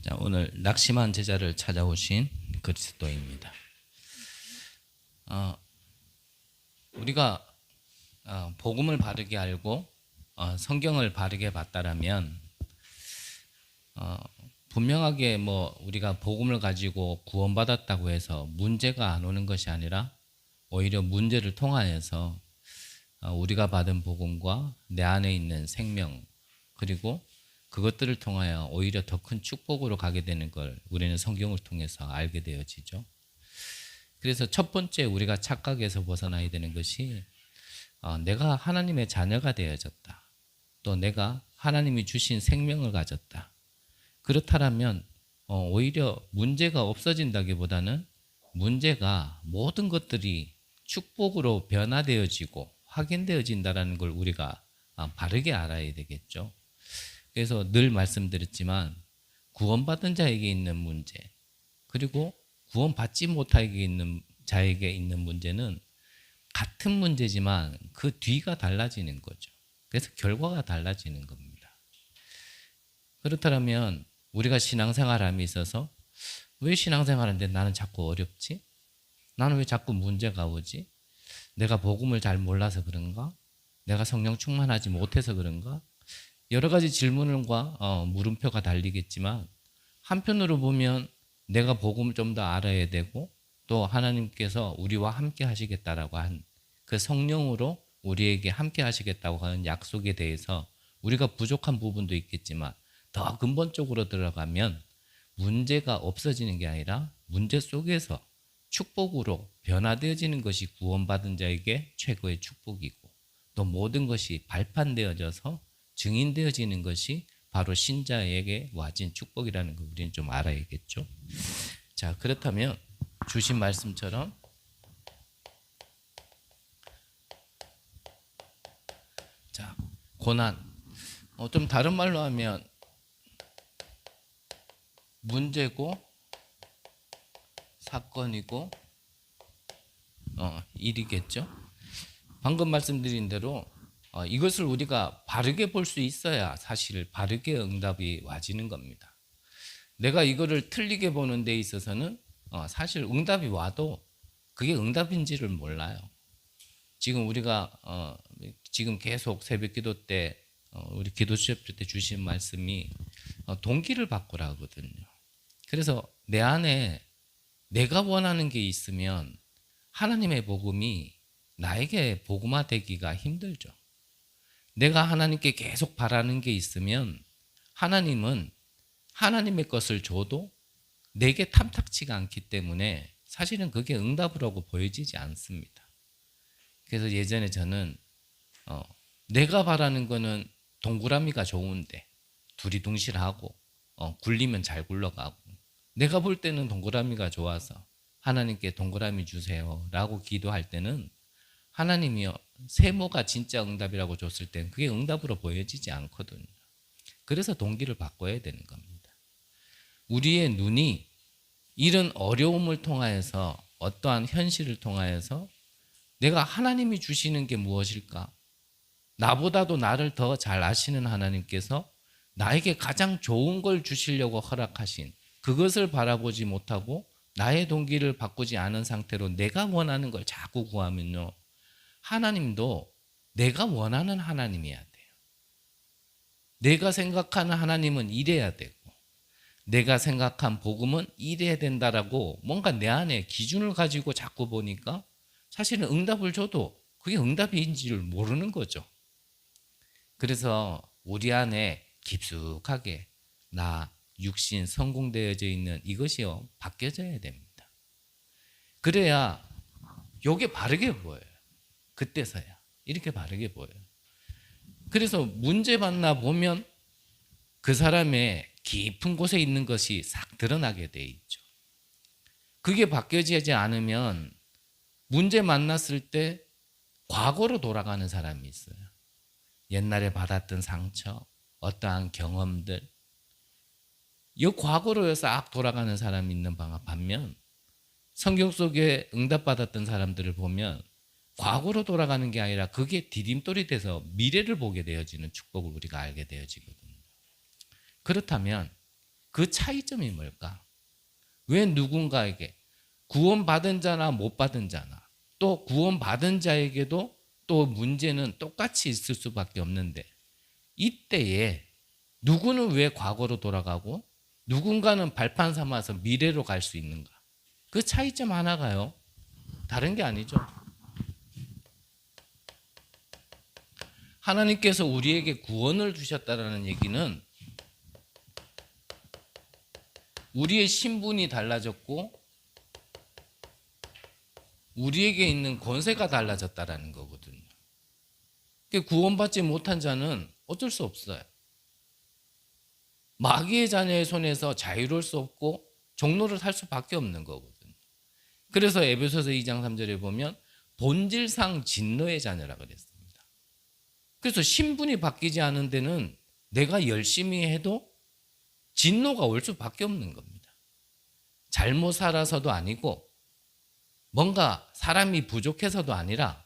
자, 오늘 낙심한 제자를 찾아오신 그리스도입니다. 우리가 복음을 바르게 알고 성경을 바르게 봤다라면 분명하게 우리가 복음을 가지고 구원받았다고 해서 문제가 안 오는 것이 아니라 오히려 문제를 통하여서 우리가 받은 복음과 내 안에 있는 생명 그리고 그것들을 통하여 오히려 더 큰 축복으로 가게 되는 걸 우리는 성경을 통해서 알게 되어지죠. 그래서 첫 번째 우리가 착각에서 벗어나야 되는 것이 내가 하나님의 자녀가 되어졌다. 또 내가 하나님이 주신 생명을 가졌다. 그렇다면 오히려 문제가 없어진다기보다는 문제가 모든 것들이 축복으로 변화되어지고 확인되어진다는 걸 우리가 바르게 알아야 되겠죠. 그래서 늘 말씀드렸지만 구원받은 자에게 있는 문제 그리고 구원받지 못하게 있는 자에게 있는 문제는 같은 문제지만 그 뒤가 달라지는 거죠. 그래서 결과가 달라지는 겁니다. 그렇다면 우리가 신앙생활함에 있어서 왜 신앙생활하는데 나는 자꾸 어렵지? 나는 왜 자꾸 문제가 오지? 내가 복음을 잘 몰라서 그런가? 내가 성령 충만하지 못해서 그런가? 여러 가지 질문과 물음표가 달리겠지만 한편으로 보면 내가 복음을 좀 더 알아야 되고 또 하나님께서 우리와 함께 하시겠다라고 한 그 성령으로 우리에게 함께 하시겠다고 하는 약속에 대해서 우리가 부족한 부분도 있겠지만 더 근본적으로 들어가면 문제가 없어지는 게 아니라 문제 속에서 축복으로 변화되어지는 것이 구원받은 자에게 최고의 축복이고 또 모든 것이 발판되어져서 증인되어지는 것이 바로 신자에게 와진 축복이라는 걸 우리는 좀 알아야겠죠. 자, 그렇다면 주신 말씀처럼 자, 고난 좀 다른 말로 하면 문제고 사건이고 일이겠죠. 방금 말씀드린 대로 이것을 우리가 바르게 볼 수 있어야 사실 바르게 응답이 와지는 겁니다. 내가 이거를 틀리게 보는 데 있어서는 사실 응답이 와도 그게 응답인지를 몰라요. 지금 우리가 지금 계속 새벽 기도 때 우리 기도 수업 때 주신 말씀이 동기를 바꾸라 하거든요. 그래서 내 안에 내가 원하는 게 있으면 하나님의 복음이 나에게 복음화되기가 힘들죠. 내가 하나님께 계속 바라는 게 있으면 하나님은 하나님의 것을 줘도 내게 탐탁치가 않기 때문에 사실은 그게 응답이라고 보여지지 않습니다. 그래서 예전에 저는 내가 바라는 거는 동그라미가 좋은데 두리둥실하고 굴리면 잘 굴러가고 내가 볼 때는 동그라미가 좋아서 하나님께 동그라미 주세요 라고 기도할 때는 하나님이요 세모가 진짜 응답이라고 줬을 땐 그게 응답으로 보여지지 않거든요. 그래서 동기를 바꿔야 되는 겁니다. 우리의 눈이 이런 어려움을 통하여서 어떠한 현실을 통하여서 내가 하나님이 주시는 게 무엇일까? 나보다도 나를 더 잘 아시는 하나님께서 나에게 가장 좋은 걸 주시려고 허락하신 그것을 바라보지 못하고 나의 동기를 바꾸지 않은 상태로 내가 원하는 걸 자꾸 구하면요. 하나님도 내가 원하는 하나님이어야 돼요. 내가 생각하는 하나님은 이래야 되고 내가 생각한 복음은 이래야 된다라고 뭔가 내 안에 기준을 가지고 자꾸 보니까 사실은 응답을 줘도 그게 응답인지를 모르는 거죠. 그래서 우리 안에 깊숙하게 나 육신 성공되어져 있는 이것이요 바뀌어져야 됩니다. 그래야 이게 바르게 보여요. 그때서야 이렇게 바르게 보여요. 그래서 문제 만나 보면 그 사람의 깊은 곳에 있는 것이 싹 드러나게 돼 있죠. 그게 바뀌어지지 않으면 문제 만났을 때 과거로 돌아가는 사람이 있어요. 옛날에 받았던 상처, 어떠한 경험들 이 과거로 싹 돌아가는 사람이 있는 반면 성경 속에 응답받았던 사람들을 보면 과거로 돌아가는 게 아니라 그게 디딤돌이 돼서 미래를 보게 되어지는 축복을 우리가 알게 되어지거든요. 그렇다면 그 차이점이 뭘까? 왜 누군가에게 구원받은 자나 못 받은 자나 또 구원받은 자에게도 또 문제는 똑같이 있을 수밖에 없는데 이때에 누구는 왜 과거로 돌아가고 누군가는 발판 삼아서 미래로 갈 수 있는가? 그 차이점 하나가요. 다른 게 아니죠. 하나님께서 우리에게 구원을 주셨다는 얘기는 우리의 신분이 달라졌고 우리에게 있는 권세가 달라졌다는 거거든요. 구원받지 못한 자는 어쩔 수 없어요. 마귀의 자녀의 손에서 자유로울 수 없고 종로를 살 수밖에 없는 거거든요. 그래서 에베소서 2장 3절에 보면 본질상 진노의 자녀라 그랬습니다. 그래서 신분이 바뀌지 않은 데는 내가 열심히 해도 진노가 올 수밖에 없는 겁니다. 잘못 살아서도 아니고 뭔가 사람이 부족해서도 아니라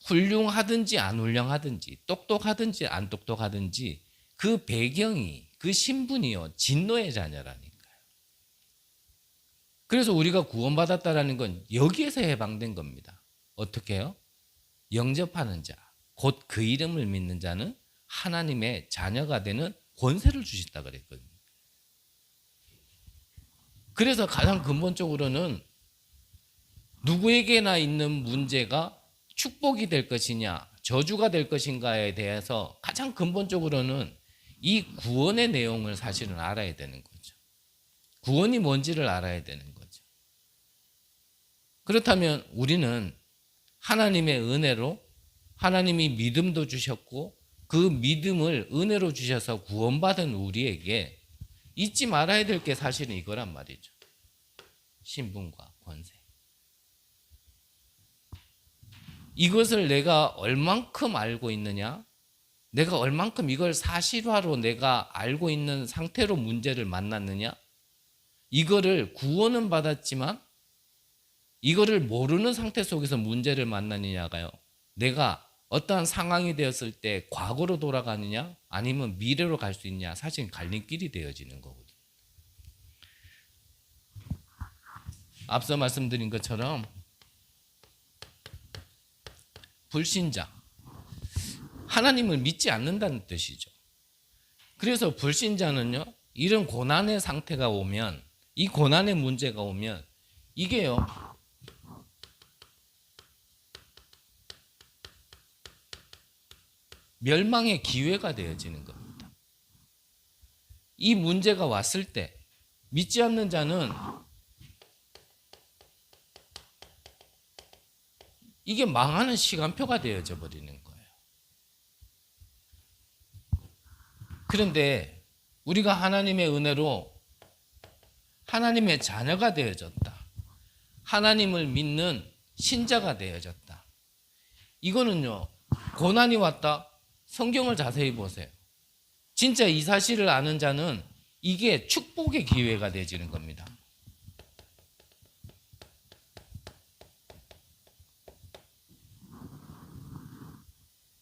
훌륭하든지 안 훌륭하든지 똑똑하든지 안 똑똑하든지 그 배경이 그 신분이요 진노의 자녀라니까요. 그래서 우리가 구원받았다라는 건 여기에서 해방된 겁니다. 어떻게 해요? 영접하는 자, 곧 그 이름을 믿는 자는 하나님의 자녀가 되는 권세를 주셨다 그랬거든요. 그래서 가장 근본적으로는 누구에게나 있는 문제가 축복이 될 것이냐 저주가 될 것인가에 대해서 가장 근본적으로는 이 구원의 내용을 사실은 알아야 되는 거죠. 구원이 뭔지를 알아야 되는 거죠. 그렇다면 우리는 하나님의 은혜로 하나님이 믿음도 주셨고 그 믿음을 은혜로 주셔서 구원받은 우리에게 잊지 말아야 될 게 사실은 이거란 말이죠. 신분과 권세. 이것을 내가 얼만큼 알고 있느냐? 내가 얼만큼 이걸 사실화로 내가 알고 있는 상태로 문제를 만났느냐? 이거를 구원은 받았지만 이거를 모르는 상태 속에서 문제를 만나느냐가요. 내가 어떠한 상황이 되었을 때 과거로 돌아가느냐 아니면 미래로 갈 수 있냐 사실 갈림길이 되어지는 거거든요. 앞서 말씀드린 것처럼 불신자, 하나님을 믿지 않는다는 뜻이죠. 그래서 불신자는요, 이런 고난의 상태가 오면, 이 고난의 문제가 오면, 이게요, 멸망의 기회가 되어지는 겁니다. 이 문제가 왔을 때, 믿지 않는 자는 이게 망하는 시간표가 되어져 버리는 거예요. 그런데 우리가 하나님의 은혜로 하나님의 자녀가 되어졌다. 하나님을 믿는 신자가 되어졌다. 이거는요, 고난이 왔다. 성경을 자세히 보세요. 진짜 이 사실을 아는 자는 이게 축복의 기회가 되어지는 겁니다.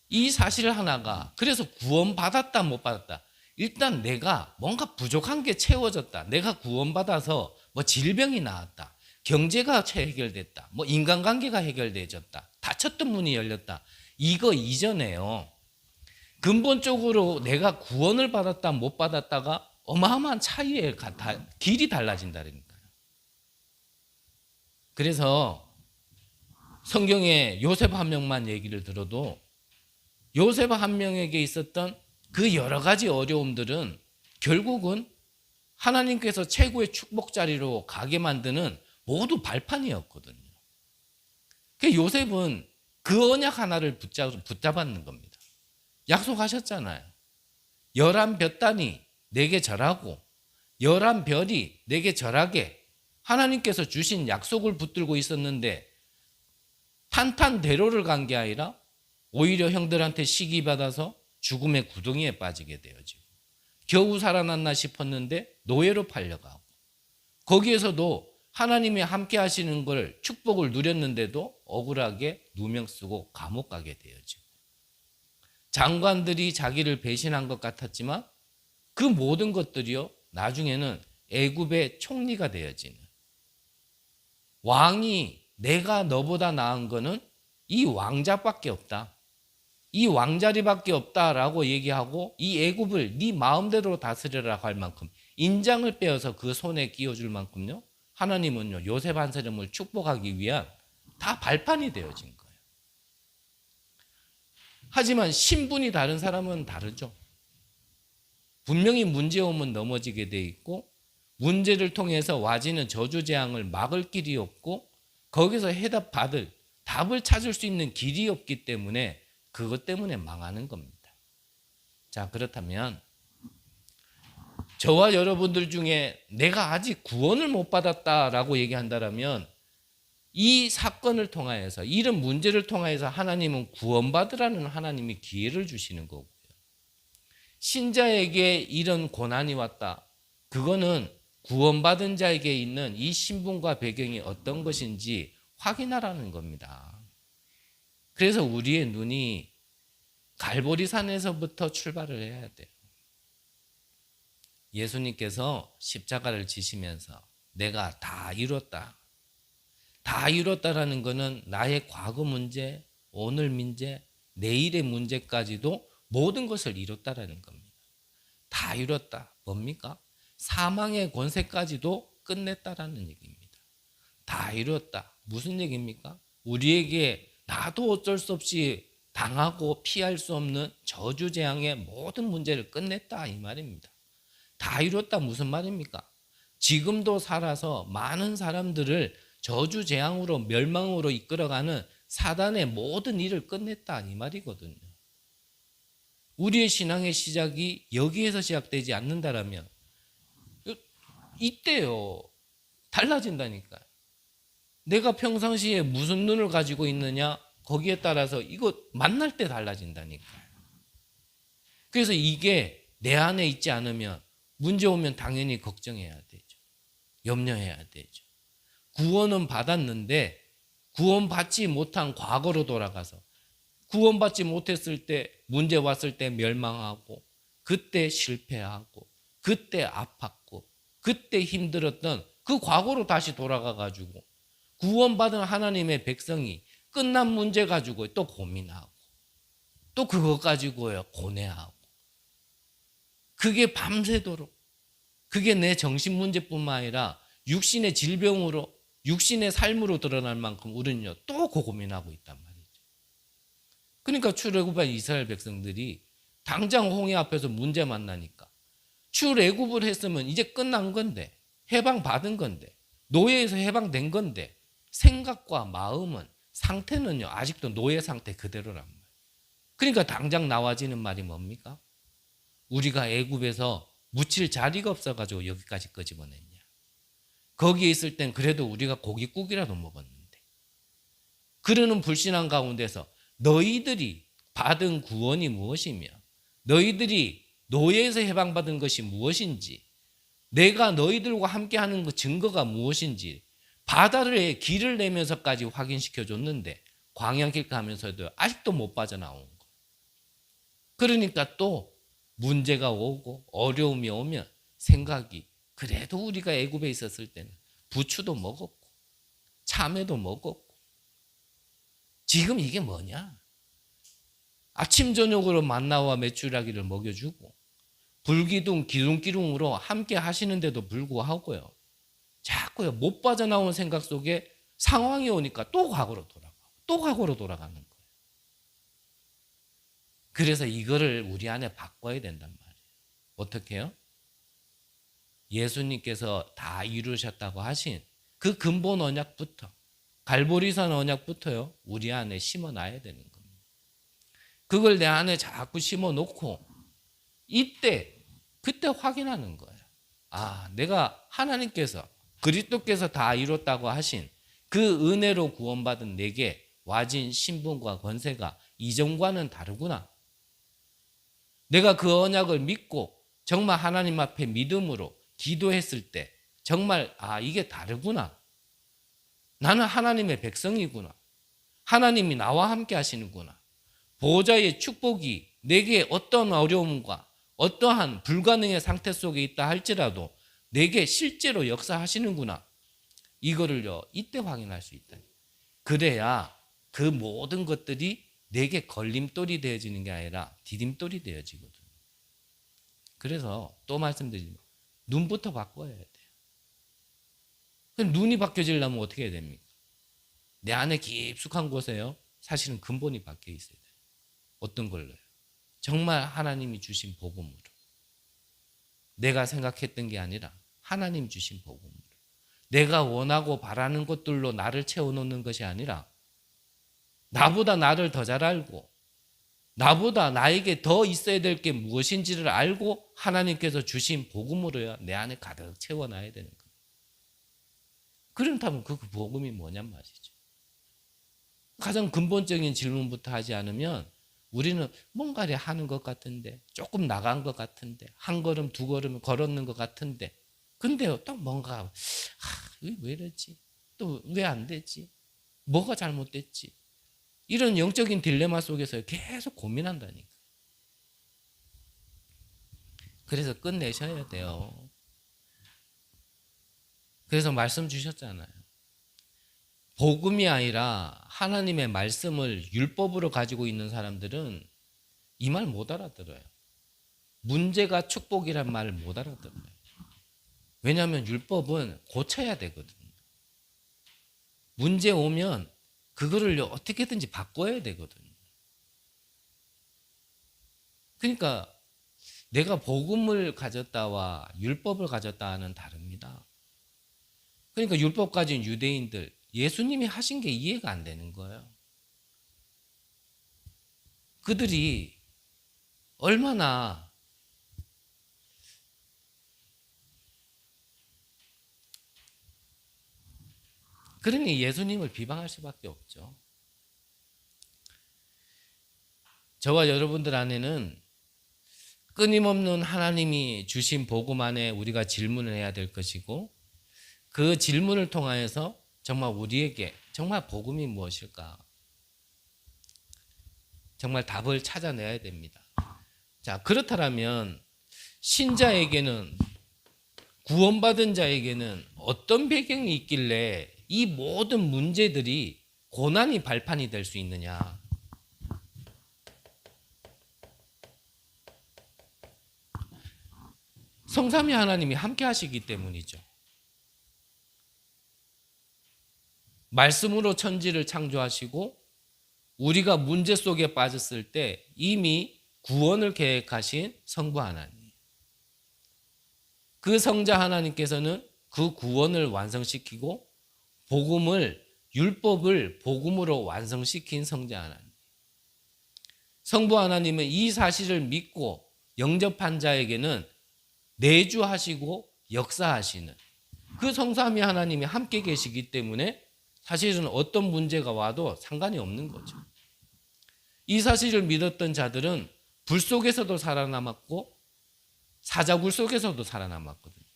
이 사실 하나가 그래서 구원받았다 못 받았다. 일단 내가 뭔가 부족한 게 채워졌다. 내가 구원받아서 뭐 질병이 나았다. 경제가 해결됐다. 뭐 인간관계가 해결되어졌다. 닫혔던 문이 열렸다. 이거 이전에요. 근본적으로 내가 구원을 받았다 못 받았다가 어마어마한 차이에 길이 달라진다니까요. 그래서 성경에 요셉 한 명만 얘기를 들어도 요셉 한 명에게 있었던 그 여러 가지 어려움들은 결국은 하나님께서 최고의 축복 자리로 가게 만드는 모두 발판이었거든요. 요셉은 그 언약 하나를 붙잡았는 겁니다. 약속하셨잖아요. 11볕단이 내게 절하고 11별이 내게 절하게 하나님께서 주신 약속을 붙들고 있었는데 탄탄대로를 간 게 아니라 오히려 형들한테 시기받아서 죽음의 구덩이에 빠지게 되어지고 겨우 살아났나 싶었는데 노예로 팔려가고 거기에서도 하나님이 함께 하시는 걸 축복을 누렸는데도 억울하게 누명 쓰고 감옥 가게 되어지고 장관들이 자기를 배신한 것 같았지만 그 모든 것들이요 나중에는 애굽의 총리가 되어지는, 왕이 내가 너보다 나은 거는 이 왕자밖에 없다, 이 왕자리밖에 없다라고 얘기하고 이 애굽을 네 마음대로 다스려라 할 만큼 인장을 빼어서 그 손에 끼워줄 만큼요, 하나님은요 요셉 한 사람을 축복하기 위한 다 발판이 되어진 거예요. 하지만 신분이 다른 사람은 다르죠. 분명히 문제 오면 넘어지게 돼 있고, 문제를 통해서 와지는 저주재앙을 막을 길이 없고, 거기서 해답받을 답을 찾을 수 있는 길이 없기 때문에 그것 때문에 망하는 겁니다. 자, 그렇다면 저와 여러분들 중에 내가 아직 구원을 못 받았다라고 얘기한다면, 이 사건을 통하여서, 이런 문제를 통하여서 하나님은 구원받으라는 하나님이 기회를 주시는 거고요. 신자에게 이런 고난이 왔다, 그거는 구원받은 자에게 있는 이 신분과 배경이 어떤 것인지 확인하라는 겁니다. 그래서 우리의 눈이 갈보리산에서부터 출발을 해야 돼요. 예수님께서 십자가를 지시면서 내가 다 이뤘다, 다 이뤘다라는 것은 나의 과거 문제, 오늘 문제, 내일의 문제까지도 모든 것을 이뤘다라는 겁니다. 다 이뤘다. 뭡니까? 사망의 권세까지도 끝냈다라는 얘기입니다. 다 이뤘다. 무슨 얘기입니까? 우리에게 나도 어쩔 수 없이 당하고 피할 수 없는 저주재앙의 모든 문제를 끝냈다, 이 말입니다. 다 이뤘다 무슨 말입니까? 지금도 살아서 많은 사람들을 저주재앙으로 멸망으로 이끌어가는 사단의 모든 일을 끝냈다, 이 말이거든요. 우리의 신앙의 시작이 여기에서 시작되지 않는다라면 이때요 달라진다니까요. 내가 평상시에 무슨 눈을 가지고 있느냐, 거기에 따라서 이거 만날 때 달라진다니까요. 그래서 이게 내 안에 있지 않으면 문제 오면 당연히 걱정해야 되죠. 염려해야 되죠. 구원은 받았는데 구원받지 못한 과거로 돌아가서, 구원받지 못했을 때 문제 왔을 때 멸망하고, 그때 실패하고, 그때 아팠고, 그때 힘들었던 그 과거로 다시 돌아가 가지고 구원받은 하나님의 백성이 끝난 문제 가지고 또 고민하고, 또 그거 가지고요 고뇌하고, 그게 밤새도록, 그게 내 정신 문제뿐만 아니라 육신의 질병으로, 육신의 삶으로 드러날 만큼 우리는요 또 고민하고 있단 말이죠. 그러니까 출애굽한 이스라엘 백성들이 당장 홍해 앞에서 문제 만나니까 출애굽을 했으면 이제 끝난 건데, 해방받은 건데, 노예에서 해방된 건데, 생각과 마음은, 상태는요 아직도 노예 상태 그대로란 말이에요. 그러니까 당장 나와지는 말이 뭡니까? 우리가 애굽에서 묻힐 자리가 없어가지고 여기까지 끄집어냈냐, 거기에 있을 땐 그래도 우리가 고깃국이라도 먹었는데. 그러는 불신앙 가운데서 너희들이 받은 구원이 무엇이며, 너희들이 노예에서 해방받은 것이 무엇인지, 내가 너희들과 함께하는 그 증거가 무엇인지 바다를 길을 내면서까지 확인시켜줬는데 광야길 가면서도 아직도 못 빠져나온 거. 그러니까 또 문제가 오고 어려움이 오면 생각이, 그래도 우리가 애굽에 있었을 때는 부추도 먹었고 참외도 먹었고, 지금 이게 뭐냐? 아침 저녁으로 만나와 메추라기를 먹여주고 불기둥 기둥기둥으로 함께 하시는데도 불구하고요 자꾸요 못 빠져나온 생각 속에 상황이 오니까 또 과거로 돌아가고 또 과거로 돌아가는 거예요. 그래서 이거를 우리 안에 바꿔야 된단 말이에요. 어떻게 해요? 예수님께서 다 이루셨다고 하신 그 근본 언약부터, 갈보리산 언약부터요 우리 안에 심어놔야 되는 겁니다. 그걸 내 안에 자꾸 심어놓고 그때 확인하는 거예요. 아, 내가 하나님께서, 그리스도께서 다 이뤘다고 하신 그 은혜로 구원받은 내게 와진 신분과 권세가 이전과는 다르구나. 내가 그 언약을 믿고 정말 하나님 앞에 믿음으로 기도했을 때 정말 이게 다르구나. 나는 하나님의 백성이구나. 하나님이 나와 함께 하시는구나. 보호자의 축복이 내게 어떤 어려움과 어떠한 불가능의 상태 속에 있다 할지라도 내게 실제로 역사하시는구나. 이거를요, 이때 확인할 수 있다. 그래야 그 모든 것들이 내게 걸림돌이 되어지는 게 아니라 디딤돌이 되어지거든. 그래서 또 말씀드리지만 눈부터 바꿔야 돼요. 그럼 눈이 바뀌어지려면 어떻게 해야 됩니까? 내 안에 깊숙한 곳에요, 사실은 근본이 박혀 있어야 돼요. 어떤 걸로요? 정말 하나님이 주신 복음으로. 내가 생각했던 게 아니라 하나님 주신 복음으로. 내가 원하고 바라는 것들로 나를 채워놓는 것이 아니라 나보다 나를 더 잘 알고 나보다 나에게 더 있어야 될 게 무엇인지를 알고 하나님께서 주신 복음으로요, 내 안에 가득 채워놔야 되는 거예요. 그렇다면 그 복음이 뭐냔 말이죠. 가장 근본적인 질문부터 하지 않으면 우리는 뭔가를 하는 것 같은데, 조금 나간 것 같은데, 한 걸음 두 걸음 걸었는 것 같은데, 근데 또 뭔가 왜 이러지? 또 왜 안 되지? 뭐가 잘못됐지? 이런 영적인 딜레마 속에서 계속 고민한다니까. 그래서 끝내셔야 돼요. 그래서 말씀 주셨잖아요. 복음이 아니라 하나님의 말씀을 율법으로 가지고 있는 사람들은 이 말 못 알아들어요. 문제가 축복이란 말을 못 알아들어요. 왜냐하면 율법은 고쳐야 되거든요. 문제 오면 그거를 어떻게든지 바꿔야 되거든요. 그러니까 내가 복음을 가졌다와 율법을 가졌다는 다릅니다. 그러니까 율법 가진 유대인들, 예수님이 하신 게 이해가 안 되는 거예요. 그들이 얼마나 그러니 예수님을 비방할 수밖에 없죠. 저와 여러분들 안에는 끊임없는 하나님이 주신 복음 안에 우리가 질문을 해야 될 것이고, 그 질문을 통하여서 정말 우리에게 정말 복음이 무엇일까? 정말 답을 찾아내야 됩니다. 자, 그렇다면 신자에게는, 구원받은 자에게는 어떤 배경이 있길래 이 모든 문제들이 고난이 발판이 될 수 있느냐? 성삼위 하나님이 함께 하시기 때문이죠. 말씀으로 천지를 창조하시고 우리가 문제 속에 빠졌을 때 이미 구원을 계획하신 성부 하나님, 그 성자 하나님께서는 그 구원을 완성시키고 복음을, 율법을 복음으로 완성시킨 성자 하나님, 성부 하나님은 이 사실을 믿고 영접한 자에게는 내주하시고 역사하시는 그 성삼위 하나님이 함께 계시기 때문에 사실은 어떤 문제가 와도 상관이 없는 거죠. 이 사실을 믿었던 자들은 불 속에서도 살아남았고 사자굴 속에서도 살아남았거든요.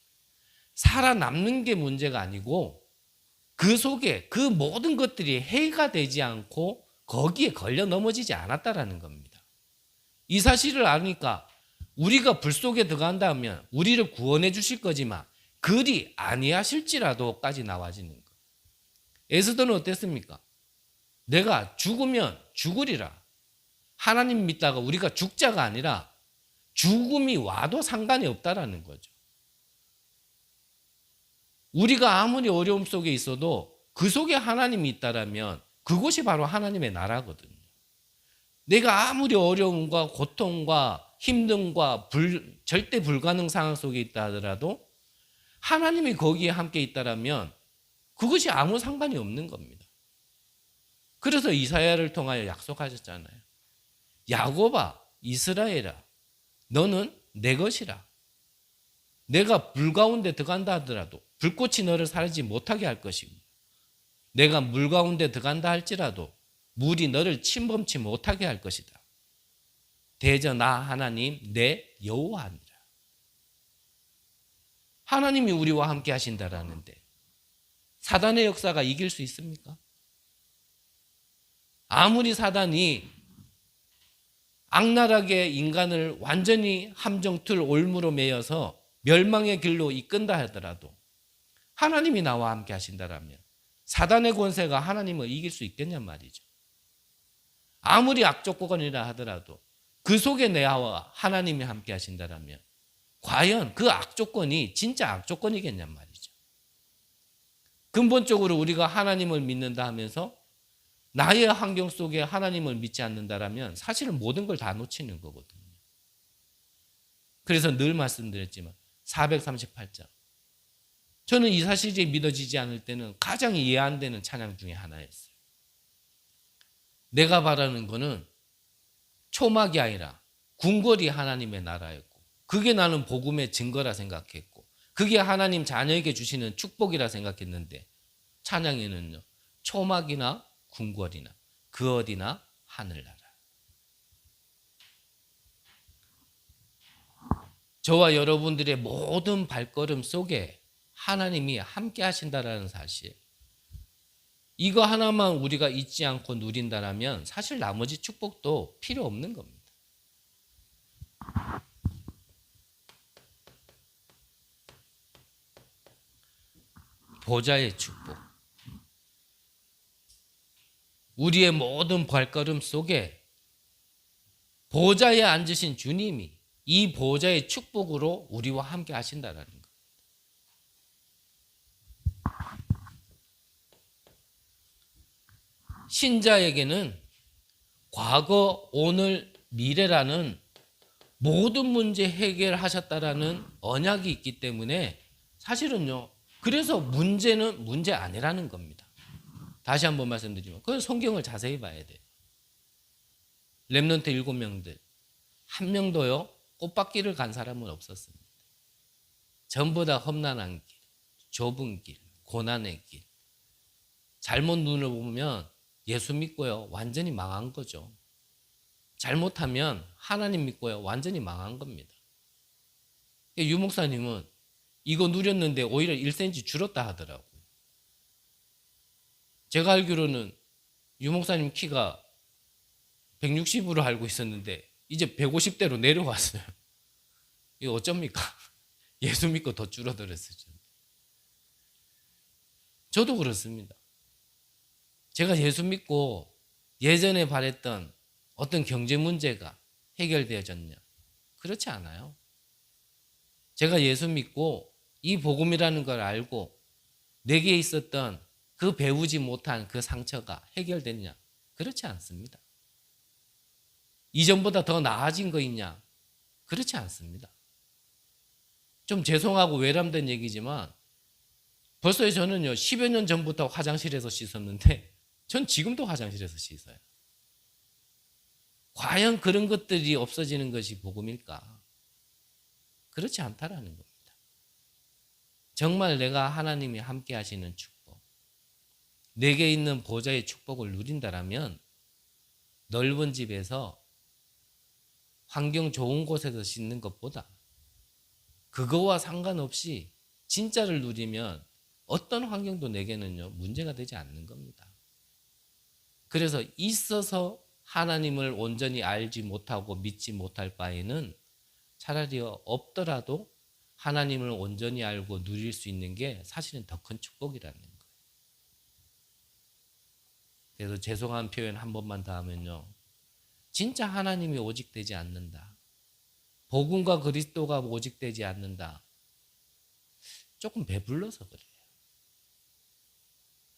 살아남는 게 문제가 아니고 그 속에 그 모든 것들이 해가 되지 않고 거기에 걸려 넘어지지 않았다라는 겁니다. 이 사실을 아니까 우리가 불 속에 들어간다면 우리를 구원해 주실 거지만 그리 아니하실지라도까지 나와지는 거예요. 에스더는 어땠습니까? 내가 죽으면 죽으리라. 하나님 믿다가 우리가 죽자가 아니라 죽음이 와도 상관이 없다라는 거죠. 우리가 아무리 어려움 속에 있어도 그 속에 하나님이 있다라면 그곳이 바로 하나님의 나라거든요. 내가 아무리 어려움과 고통과 힘듦과 절대 불가능 상황 속에 있다 하더라도 하나님이 거기에 함께 있다라면 그것이 아무 상관이 없는 겁니다. 그래서 이사야를 통하여 약속하셨잖아요. 야곱아, 이스라엘아, 너는 내 것이라. 내가 불 가운데 들어간다 하더라도 불꽃이 너를 사르지 못하게 할 것이고, 내가 물 가운데 들어간다 할지라도 물이 너를 침범치 못하게 할 것이다. 대저 나 하나님 내 여호와니라. 하나님이 우리와 함께 하신다라는데 사단의 역사가 이길 수 있습니까? 아무리 사단이 악랄하게 인간을 완전히 함정틀 올무로 매여서 멸망의 길로 이끈다 하더라도 하나님이 나와 함께 하신다라면 사단의 권세가 하나님을 이길 수 있겠냔 말이죠. 아무리 악조건이라 하더라도 그 속에 내와 하나님이 함께 하신다라면 과연 그 악조건이 진짜 악조건이겠냔 말이죠. 근본적으로 우리가 하나님을 믿는다 하면서 나의 환경 속에 하나님을 믿지 않는다라면 사실은 모든 걸 다 놓치는 거거든요. 그래서 늘 말씀드렸지만 438장. 저는 이 사실이 믿어지지 않을 때는 가장 이해 안 되는 찬양 중에 하나였어요. 내가 바라는 거는 초막이 아니라 궁궐이 하나님의 나라였고 그게 나는 복음의 증거라 생각했고 그게 하나님 자녀에게 주시는 축복이라 생각했는데 찬양에는요. 초막이나 궁궐이나 그 어디나 하늘나라. 저와 여러분들의 모든 발걸음 속에 하나님이 함께 하신다라는 사실. 이거 하나만 우리가 잊지 않고 누린다라면 사실 나머지 축복도 필요 없는 겁니다. 보좌의 축복. 우리의 모든 발걸음 속에 보좌에 앉으신 주님이 이 보좌의 축복으로 우리와 함께 하신다라는 것. 신자에게는 과거, 오늘, 미래라는 모든 문제 해결하셨다라는 언약이 있기 때문에 사실은요. 그래서 문제는 문제 아니라는 겁니다. 다시 한번 말씀드리면 그 성경을 자세히 봐야 돼요. 렘넌트 7명들 한 명도요. 꽃밭길을 간 사람은 없었습니다. 전부 다 험난한 길, 좁은 길, 고난의 길. 잘못 눈을 보면 예수 믿고요. 완전히 망한 거죠. 잘못하면 하나님 믿고요. 완전히 망한 겁니다. 유 목사님은 이거 누렸는데 오히려 1cm 줄었다 하더라고요. 제가 알기로는 유 목사님 키가 160으로 알고 있었는데 이제 150대로 내려왔어요. 이거 어쩝니까? 예수 믿고 더 줄어들었어요. 저도 그렇습니다. 제가 예수 믿고 예전에 바랬던 어떤 경제 문제가 해결되어졌냐? 그렇지 않아요. 제가 예수 믿고 이 복음이라는 걸 알고 내게 있었던 그 배우지 못한 그 상처가 해결됐냐? 그렇지 않습니다. 이전보다 더 나아진 거 있냐? 그렇지 않습니다. 좀 죄송하고 외람된 얘기지만 벌써 저는요 10여 년 전부터 화장실에서 씻었는데 전 지금도 화장실에서 씻어요. 과연 그런 것들이 없어지는 것이 복음일까? 그렇지 않다라는 겁니다. 정말 내가 하나님이 함께 하시는 축복, 내게 있는 보좌의 축복을 누린다라면 넓은 집에서 환경 좋은 곳에서 씻는 것보다 그거와 상관없이 진짜를 누리면 어떤 환경도 내게는요 문제가 되지 않는 겁니다. 그래서 있어서 하나님을 온전히 알지 못하고 믿지 못할 바에는 차라리 없더라도 하나님을 온전히 알고 누릴 수 있는 게 사실은 더 큰 축복이라는 거예요. 그래서 죄송한 표현 한 번만 더 하면요. 진짜 하나님이 오직 되지 않는다. 복음과 그리스도가 오직 되지 않는다. 조금 배불러서 그래요.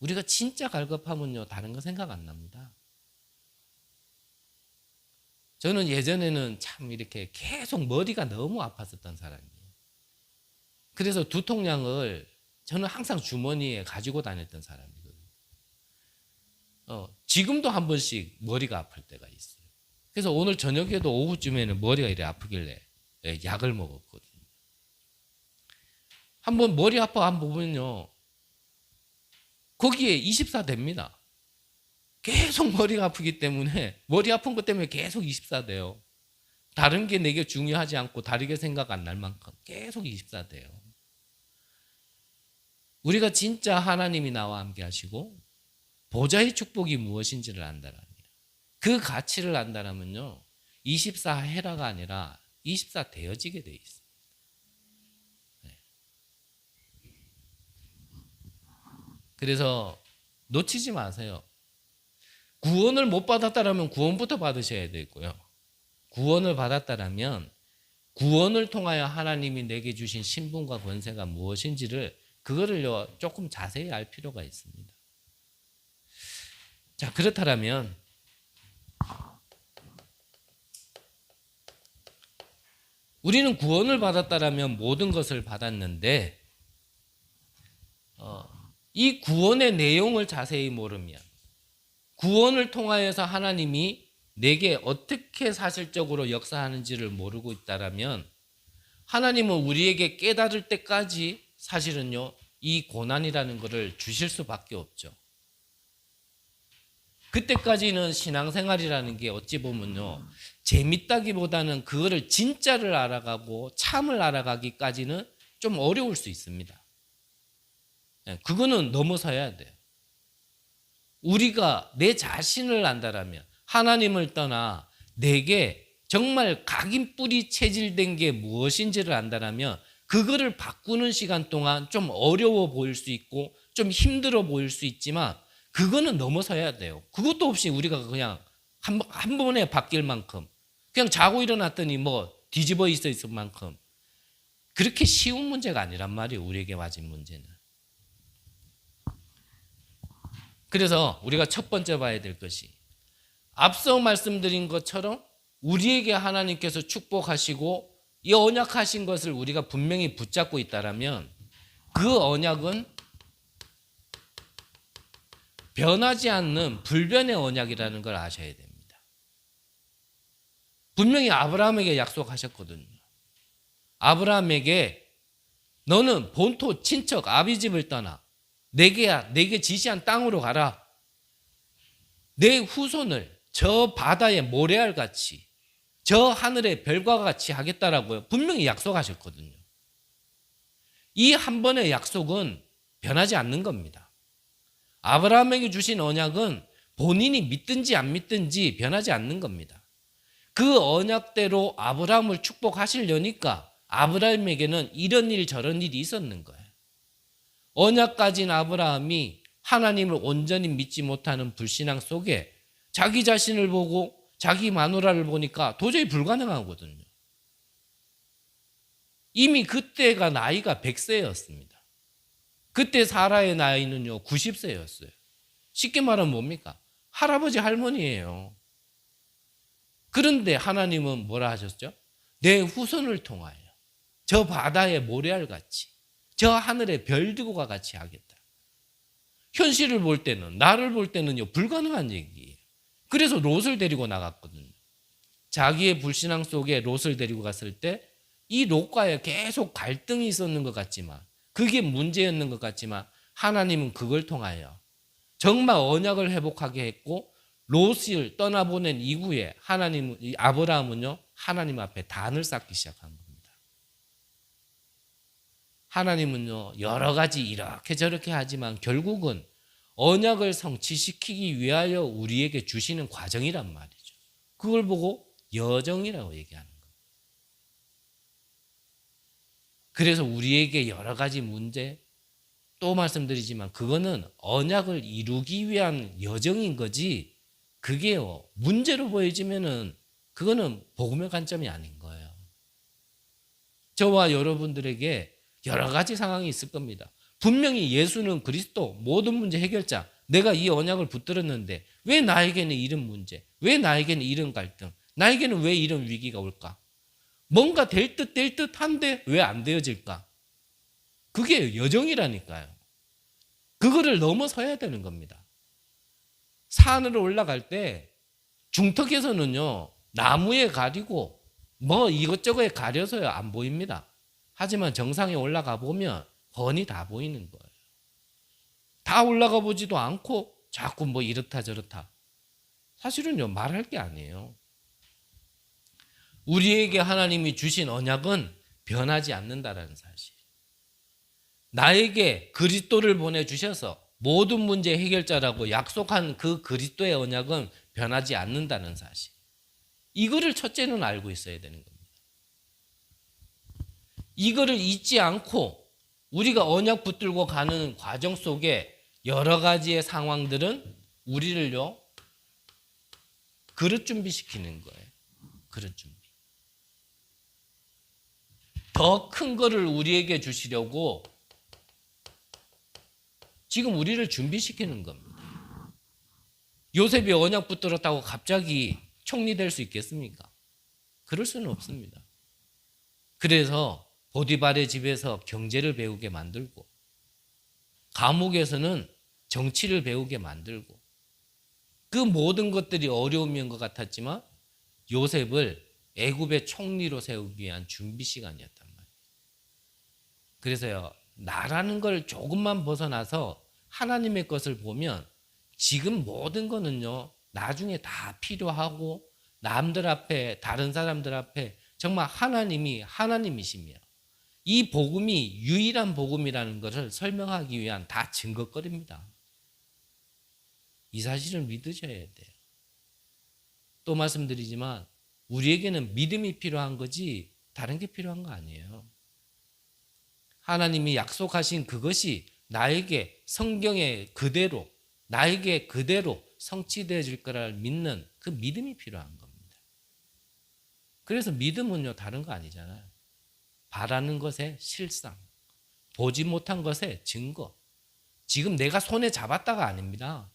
우리가 진짜 갈급하면요. 다른 거 생각 안 납니다. 저는 예전에는 참 이렇게 계속 머리가 너무 아팠었던 사람이에요. 그래서 두통약을 저는 항상 주머니에 가지고 다녔던 사람이거든요. 지금도 한 번씩 머리가 아플 때가 있어요. 그래서 오늘 저녁에도 오후쯤에는 머리가 이렇게 아프길래 약을 먹었거든요. 한번 머리 아파 한번 보면요. 거기에 24 됩니다. 계속 머리가 아프기 때문에 머리 아픈 것 때문에 계속 24 돼요. 다른 게 내게 중요하지 않고 다르게 생각 안 날 만큼 계속 24 돼요. 우리가 진짜 하나님이 나와 함께 하시고 보좌의 축복이 무엇인지를 안다라면 그 가치를 안다라면요. 24 해라가 아니라 24 되어지게 돼 있어요. 네. 그래서 놓치지 마세요. 구원을 못 받았다라면 구원부터 받으셔야 되고요. 구원을 받았다라면 구원을 통하여 하나님이 내게 주신 신분과 권세가 무엇인지를 그거를요 조금 자세히 알 필요가 있습니다. 자, 그렇다면 우리는 구원을 받았다라면 모든 것을 받았는데 이 구원의 내용을 자세히 모르면 구원을 통하여서 하나님이 내게 어떻게 사실적으로 역사하는지를 모르고 있다라면 하나님은 우리에게 깨달을 때까지 사실은요 이 고난이라는 것을 주실 수밖에 없죠. 그때까지는 신앙생활이라는 게 어찌 보면요 재밌다기보다는 그거를 진짜를 알아가고 참을 알아가기까지는 좀 어려울 수 있습니다. 그거는 넘어서야 돼요. 우리가 내 자신을 안다라면 하나님을 떠나 내게 정말 각인뿌리 체질된 게 무엇인지를 안다라면 그거를 바꾸는 시간 동안 좀 어려워 보일 수 있고 좀 힘들어 보일 수 있지만 그거는 넘어서야 돼요. 그것도 없이 우리가 그냥 한 번에 바뀔 만큼 그냥 자고 일어났더니 뭐 뒤집어 있을 만큼 그렇게 쉬운 문제가 아니란 말이에요. 우리에게 맞은 문제는. 그래서 우리가 첫 번째 봐야 될 것이 앞서 말씀드린 것처럼 우리에게 하나님께서 축복하시고 이 언약하신 것을 우리가 분명히 붙잡고 있다라면 그 언약은 변하지 않는 불변의 언약이라는 걸 아셔야 됩니다. 분명히 아브라함에게 약속하셨거든요. 아브라함에게 너는 본토 친척 아비집을 떠나 내게 지시한 땅으로 가라. 내 후손을 저 바다의 모래알 같이 저 하늘의 별과 같이 하겠다라고요. 분명히 약속하셨거든요. 이 한 번의 약속은 변하지 않는 겁니다. 아브라함에게 주신 언약은 본인이 믿든지 안 믿든지 변하지 않는 겁니다. 그 언약대로 아브라함을 축복하시려니까 아브라함에게는 이런 일 저런 일이 있었는 거예요. 언약 가진 아브라함이 하나님을 온전히 믿지 못하는 불신앙 속에 자기 자신을 보고 자기 마누라를 보니까 도저히 불가능하거든요. 이미 그때가 나이가 100세였습니다. 그때 사라의 나이는요 90세였어요. 쉽게 말하면 뭡니까? 할아버지 할머니예요. 그런데 하나님은 뭐라 하셨죠? 내 후손을 통하여 저 바다의 모래알 같이 저 하늘의 별들과 같이 하겠다. 현실을 볼 때는 나를 볼 때는요 불가능한 얘기예요. 그래서 롯을 데리고 나갔거든요. 자기의 불신앙 속에 롯을 데리고 갔을 때 이 롯과의 계속 갈등이 있었는 것 같지만 그게 문제였는 것 같지만 하나님은 그걸 통하여 정말 언약을 회복하게 했고 롯을 떠나보낸 이후에 아브라함은요 하나님 앞에 단을 쌓기 시작한 겁니다. 하나님은요 여러 가지 이렇게 저렇게 하지만 결국은 언약을 성취시키기 위하여 우리에게 주시는 과정이란 말이죠. 그걸 보고 여정이라고 얘기하는 거예요. 그래서 우리에게 여러 가지 문제 또 말씀드리지만 그거는 언약을 이루기 위한 여정인 거지 그게요 문제로 보여지면은 그거는 복음의 관점이 아닌 거예요. 저와 여러분들에게 여러 가지 상황이 있을 겁니다. 분명히 예수는 그리스도 모든 문제 해결자. 내가 이 언약을 붙들었는데 왜 나에게는 이런 문제, 왜 나에게는 이런 갈등, 나에게는 왜 이런 위기가 올까? 뭔가 될 듯 한데 왜 안 되어질까? 그게 여정이라니까요. 그거를 넘어서야 되는 겁니다. 산으로 올라갈 때 중턱에서는요 나무에 가리고 뭐 이것저것에 가려서요 안 보입니다. 하지만 정상에 올라가 보면 훤히 다 보이는 거예요. 다 올라가 보지도 않고 자꾸 뭐 이렇다 저렇다. 사실은요 말할 게 아니에요. 우리에게 하나님이 주신 언약은 변하지 않는다라는 사실. 나에게 그리스도를 보내주셔서 모든 문제 해결자라고 약속한 그 그리스도의 언약은 변하지 않는다는 사실. 이거를 첫째는 알고 있어야 되는 겁니다. 이거를 잊지 않고 우리가 언약 붙들고 가는 과정 속에 여러 가지의 상황들은 우리를요, 그릇 준비시키는 거예요. 그릇 준비. 더 큰 거를 우리에게 주시려고 지금 우리를 준비시키는 겁니다. 요셉이 언약 붙들었다고 갑자기 총리 될 수 있겠습니까? 그럴 수는 없습니다. 그래서 보디발의 집에서 경제를 배우게 만들고, 감옥에서는 정치를 배우게 만들고, 그 모든 것들이 어려움인 것 같았지만 요셉을 애굽의 총리로 세우기 위한 준비 시간이었단 말이에요. 그래서요, 나라는 걸 조금만 벗어나서 하나님의 것을 보면 지금 모든 거는요, 나중에 다 필요하고 남들 앞에, 다른 사람들 앞에 정말 하나님이 하나님이시며 이 복음이 유일한 복음이라는 것을 설명하기 위한 다 증거거리입니다. 이 사실을 믿으셔야 돼요. 또 말씀드리지만 우리에게는 믿음이 필요한 거지 다른 게 필요한 거 아니에요. 하나님이 약속하신 그것이 나에게 성경에 그대로, 나에게 그대로 성취되어질 거를 믿는 그 믿음이 필요한 겁니다. 그래서 믿음은요, 다른 거 아니잖아요. 바라는 것의 실상, 보지 못한 것의 증거. 지금 내가 손에 잡았다가 아닙니다.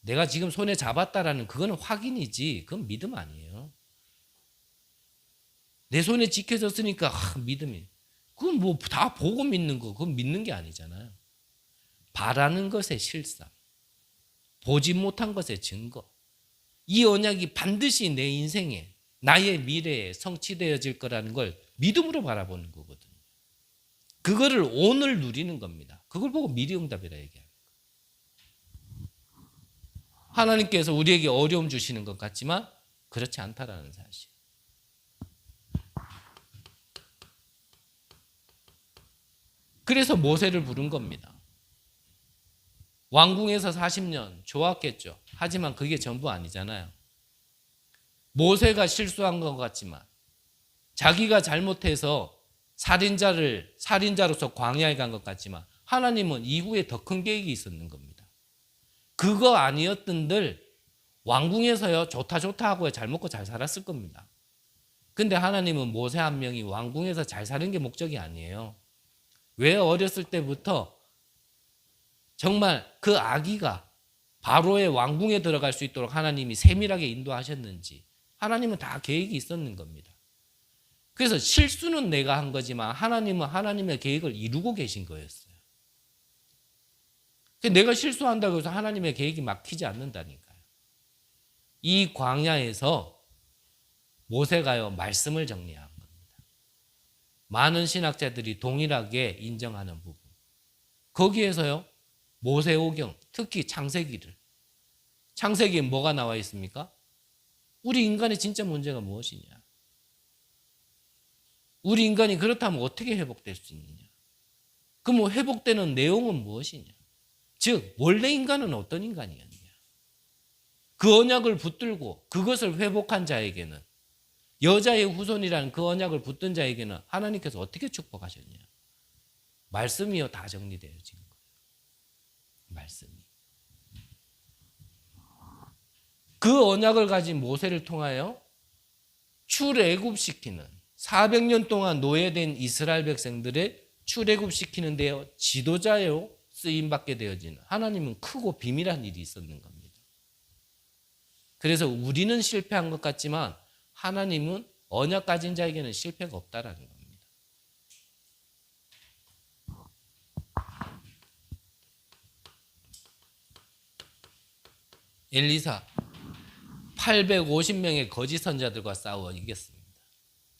내가 지금 손에 잡았다라는 그거는 확인이지, 그건 믿음 아니에요. 내 손에 지켜졌으니까 믿음이. 그건 뭐 다 보고 믿는 거, 그건 믿는 게 아니잖아요. 바라는 것의 실상, 보지 못한 것의 증거. 이 언약이 반드시 내 인생에, 나의 미래에 성취되어질 거라는 걸 믿음으로 바라보는 거거든요. 그거를 오늘 누리는 겁니다. 그걸 보고 미리 응답이라 얘기합니다. 하나님께서 우리에게 어려움 주시는 것 같지만 그렇지 않다라는 사실. 그래서 모세를 부른 겁니다. 왕궁에서 40년 좋았겠죠. 하지만 그게 전부 아니잖아요. 모세가 실수한 것 같지만 자기가 잘못해서 살인자로서 광야에 간 것 같지만 하나님은 이후에 더 큰 계획이 있었는 겁니다. 그거 아니었던들 왕궁에서요 좋다 하고 잘 먹고 잘 살았을 겁니다. 근데 하나님은 모세 한 명이 왕궁에서 잘 사는 게 목적이 아니에요. 왜 어렸을 때부터 정말 그 아기가 바로의 왕궁에 들어갈 수 있도록 하나님이 세밀하게 인도하셨는지 하나님은 다 계획이 있었는 겁니다. 그래서 실수는 내가 한 거지만 하나님은 하나님의 계획을 이루고 계신 거였어요. 내가 실수한다고 해서 하나님의 계획이 막히지 않는다니까요. 이 광야에서 모세가요 말씀을 정리한 겁니다. 많은 신학자들이 동일하게 인정하는 부분. 거기에서요 모세오경, 특히 창세기에 뭐가 나와 있습니까? 우리 인간의 진짜 문제가 무엇이냐? 우리 인간이 그렇다면 어떻게 회복될 수 있느냐? 그럼 회복되는 내용은 무엇이냐? 즉 원래 인간은 어떤 인간이었냐? 그 언약을 붙들고 그것을 회복한 자에게는, 여자의 후손이라는 그 언약을 붙든 자에게는 하나님께서 어떻게 축복하셨냐? 말씀이요 다 정리되어진 거예요. 말씀이. 그 언약을 가진 모세를 통하여 출애굽시키는 400년 동안 노예된 이스라엘 백성들의 출애굽시키는 데요 지도자요 쓰임받게 되어지는 하나님은 크고 비밀한 일이 있었는 겁니다. 그래서 우리는 실패한 것 같지만 하나님은 언약 가진 자에게는 실패가 없다라는 겁니다. 엘리사 850명의 거짓 선자들과 싸워 이겼습니다.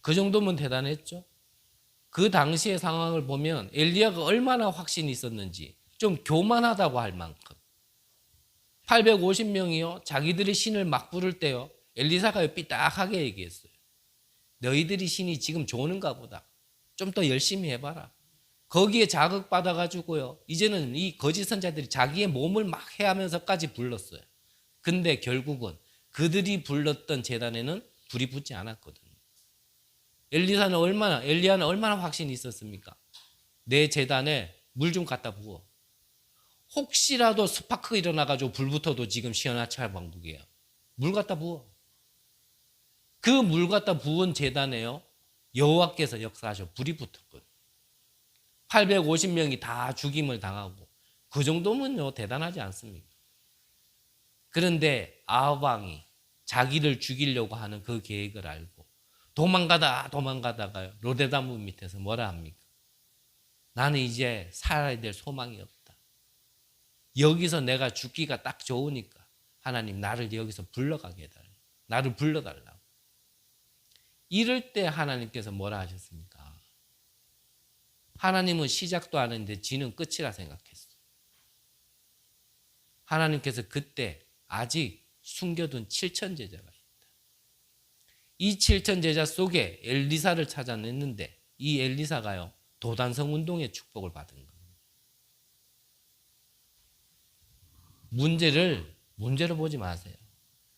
그 정도면 대단했죠. 그 당시의 상황을 보면 엘리야가 얼마나 확신이 있었는지 좀 교만하다고 할 만큼 850명이요 자기들의 신을 막 부를 때요 엘리사가 삐딱하게 얘기했어요. 너희들이 신이 지금 좋은가 보다. 좀 더 열심히 해봐라. 거기에 자극받아가지고요 이제는 이 거짓 선자들이 자기의 몸을 막 해하면서까지 불렀어요. 근데 결국은 그들이 불렀던 제단에는 불이 붙지 않았거든요. 엘리야는 얼마나 확신이 있었습니까? 내 제단에 물 좀 갖다 부어. 혹시라도 스파크 일어나가지고 불 붙어도 지금 시원하찰 방법이에요. 물 갖다 부어. 그 물 갖다 부은 제단에요, 여호와께서 역사하셔 불이 붙었거든요. 850명이 다 죽임을 당하고, 그 정도면요 대단하지 않습니까? 그런데 아합 왕이 자기를 죽이려고 하는 그 계획을 알고 도망가다가요 로데다무 밑에서 뭐라 합니까? 나는 이제 살아야 될 소망이 없다. 여기서 내가 죽기가 딱 좋으니까 하나님 나를 여기서 불러가게 해달라. 나를 불러달라고. 이럴 때 하나님께서 뭐라 하셨습니까? 하나님은 시작도 안 했는데 지는 끝이라 생각했어. 하나님께서 그때 아직 숨겨둔 7천 제자가 있다. 이 7천 제자 속에 엘리사를 찾아냈는데 이 엘리사가요 도단성 운동의 축복을 받은 겁니다. 문제로 보지 마세요.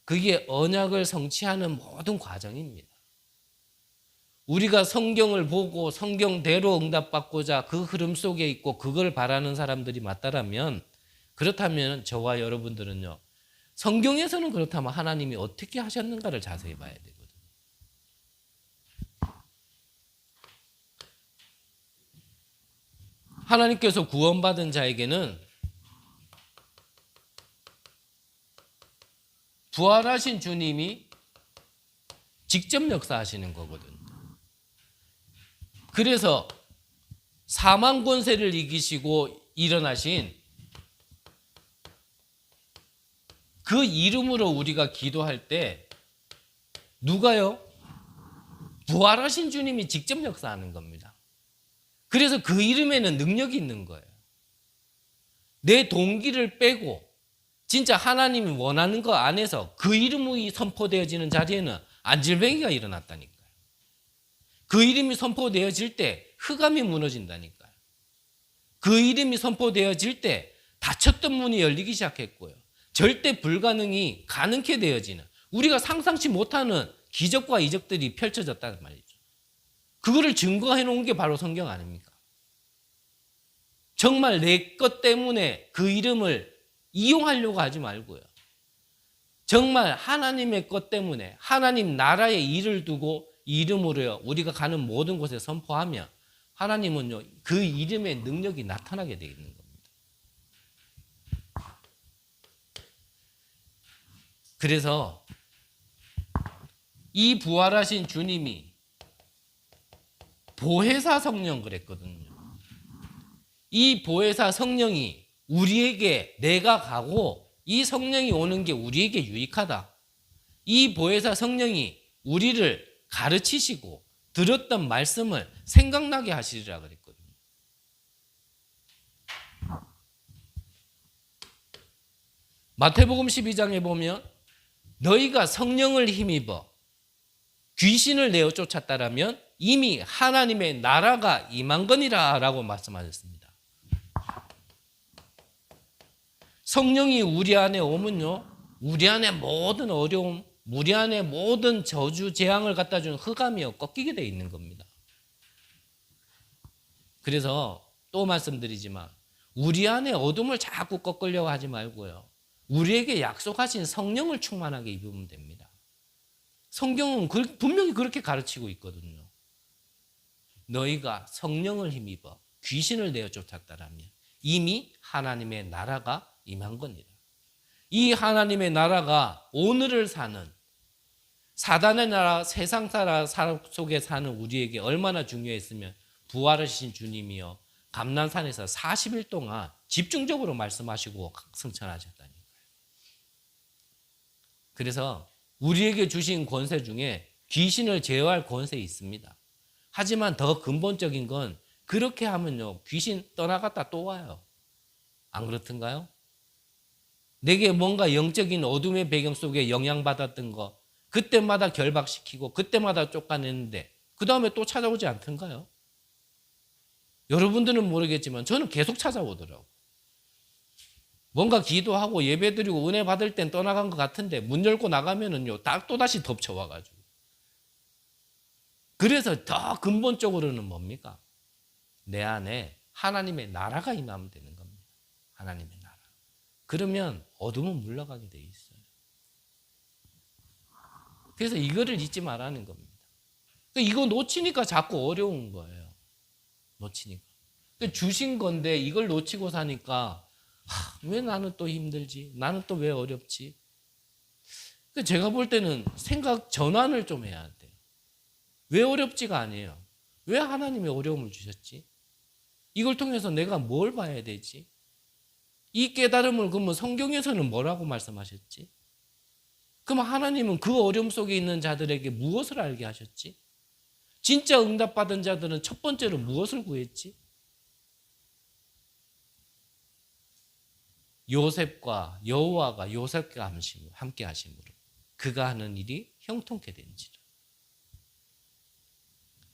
그게 언약을 성취하는 모든 과정입니다. 우리가 성경을 보고 성경대로 응답받고자 그 흐름 속에 있고 그걸 바라는 사람들이 맞다라면, 그렇다면 저와 여러분들은요 성경에서는 그렇다면 하나님이 어떻게 하셨는가를 자세히 봐야 되거든요. 하나님께서 구원받은 자에게는 부활하신 주님이 직접 역사하시는 거거든요. 그래서 사망 권세를 이기시고 일어나신 그 이름으로 우리가 기도할 때 누가요? 부활하신 주님이 직접 역사하는 겁니다. 그래서 그 이름에는 능력이 있는 거예요. 내 동기를 빼고 진짜 하나님이 원하는 거 안에서 그 이름이 선포되어지는 자리에는 안질뱅이가 일어났다니까요. 그 이름이 선포되어질 때 흑암이 무너진다니까요. 그 이름이 선포되어질 때 닫혔던 문이 열리기 시작했고요. 절대 불가능이 가능케 되어지는, 우리가 상상치 못하는 기적과 이적들이 펼쳐졌다는 말이죠. 그거를 증거해 놓은 게 바로 성경 아닙니까? 정말 내 것 때문에 그 이름을 이용하려고 하지 말고요. 정말 하나님의 것 때문에 하나님 나라의 일을 두고 이름으로요 우리가 가는 모든 곳에 선포하면 하나님은요 그 이름의 능력이 나타나게 되어 있는 겁니다. 그래서 이 부활하신 주님이 보혜사 성령 그랬거든요. 이 보혜사 성령이 우리에게, 내가 가고 이 성령이 오는 게 우리에게 유익하다. 이 보혜사 성령이 우리를 가르치시고 들었던 말씀을 생각나게 하시리라 그랬거든요. 마태복음 12장에 보면 너희가 성령을 힘입어 귀신을 내어 쫓았다라면 이미 하나님의 나라가 임한 거니라 라고 말씀하셨습니다. 성령이 우리 안에 오면요 우리 안에 모든 어려움, 우리 안에 모든 저주, 재앙을 갖다 주는 흑암이요 꺾이게 돼 있는 겁니다. 그래서 또 말씀드리지만 우리 안에 어둠을 자꾸 꺾으려고 하지 말고요 우리에게 약속하신 성령을 충만하게 입으면 됩니다. 성경은 분명히 그렇게 가르치고 있거든요. 너희가 성령을 힘입어 귀신을 내어 쫓았다라면 이미 하나님의 나라가 임한 거니라. 이 하나님의 나라가 오늘을 사는 사단의 나라, 세상 나라 속에 사는 우리에게 얼마나 중요했으면 부활하신 주님이요 감난산에서 40일 동안 집중적으로 말씀하시고 승천하셨다니까요. 그래서 우리에게 주신 권세 중에 귀신을 제어할 권세 있습니다. 하지만 더 근본적인 건 그렇게 하면요 귀신 떠나갔다 또 와요. 안 그렇던가요? 내게 뭔가 영적인 어둠의 배경 속에 영향받았던 거 그때마다 결박시키고 그때마다 쫓아내는데 그 다음에 또 찾아오지 않던가요? 여러분들은 모르겠지만 저는 계속 찾아오더라고요. 뭔가 기도하고 예배드리고 은혜 받을 땐 떠나간 것 같은데 문 열고 나가면은요 또다시 덮쳐와가지고 그래서 더 근본적으로는 뭡니까? 내 안에 하나님의 나라가 임하면 되는 겁니다. 하나님의 나라. 그러면 어둠은 물러가게 돼 있어요. 그래서 이거를 잊지 말라는 겁니다. 이거 놓치니까 자꾸 어려운 거예요. 놓치니까. 주신 건데 이걸 놓치고 사니까 왜 나는 또 힘들지? 나는 또 왜 어렵지? 제가 볼 때는 생각 전환을 좀 해야 돼요. 왜 어렵지가 아니에요. 왜 하나님이 어려움을 주셨지? 이걸 통해서 내가 뭘 봐야 되지? 이 깨달음을 그러면 성경에서는 뭐라고 말씀하셨지? 그럼 하나님은 그 어려움 속에 있는 자들에게 무엇을 알게 하셨지? 진짜 응답받은 자들은 첫 번째로 무엇을 구했지? 요셉과 여호와가 요셉과 함께 하심으로 그가 하는 일이 형통케 된지라.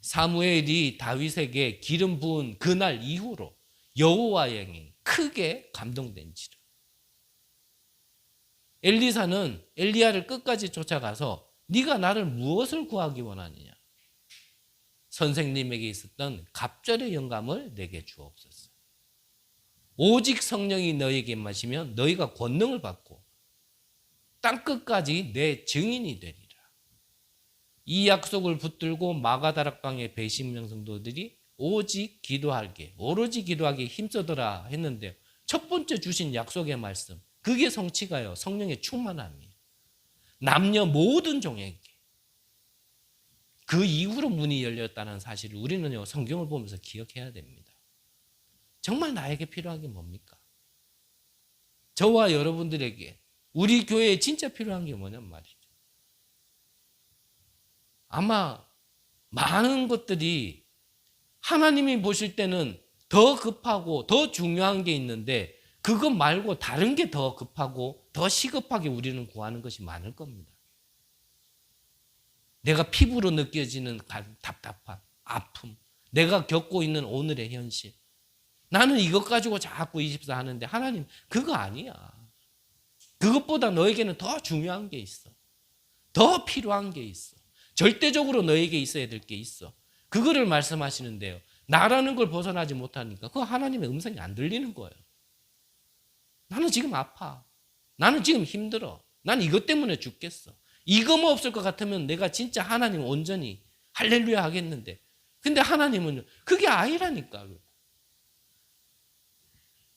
사무엘이 다윗에게 기름 부은 그날 이후로 여호와의 영이 크게 감동된지라. 엘리사는 엘리야를 끝까지 쫓아가서 네가 나를 무엇을 구하기 원하느냐? 선생님에게 있었던 갑절의 영감을 내게 주옵소서. 오직 성령이 너에게 마시면 너희가 권능을 받고 땅끝까지 내 증인이 되리라. 이 약속을 붙들고 마가다락방의 배신명 성도들이 오직 기도하게, 오로지 기도하게 힘써더라 했는데 첫 번째 주신 약속의 말씀, 그게 성취가요. 성령의 충만함이에요. 남녀 모든 종에게. 그 이후로 문이 열렸다는 사실을 우리는요, 성경을 보면서 기억해야 됩니다. 정말 나에게 필요한 게 뭡니까? 저와 여러분들에게, 우리 교회에 진짜 필요한 게 뭐냔 말이죠. 아마 많은 것들이 하나님이 보실 때는 더 급하고 더 중요한 게 있는데 그것 말고 다른 게 더 급하고 더 시급하게 우리는 구하는 것이 많을 겁니다. 내가 피부로 느껴지는 답답함, 아픔, 내가 겪고 있는 오늘의 현실. 나는 이것 가지고 자꾸 24 하는데 하나님 그거 아니야. 그것보다 너에게는 더 중요한 게 있어. 더 필요한 게 있어. 절대적으로 너에게 있어야 될 게 있어. 그거를 말씀하시는데요. 나라는 걸 벗어나지 못하니까 그 하나님의 음성이 안 들리는 거예요. 나는 지금 아파. 나는 지금 힘들어. 나는 이것 때문에 죽겠어. 이거만 없을 것 같으면 내가 진짜 하나님 온전히 할렐루야 하겠는데 근데 하나님은 그게 아니라니까.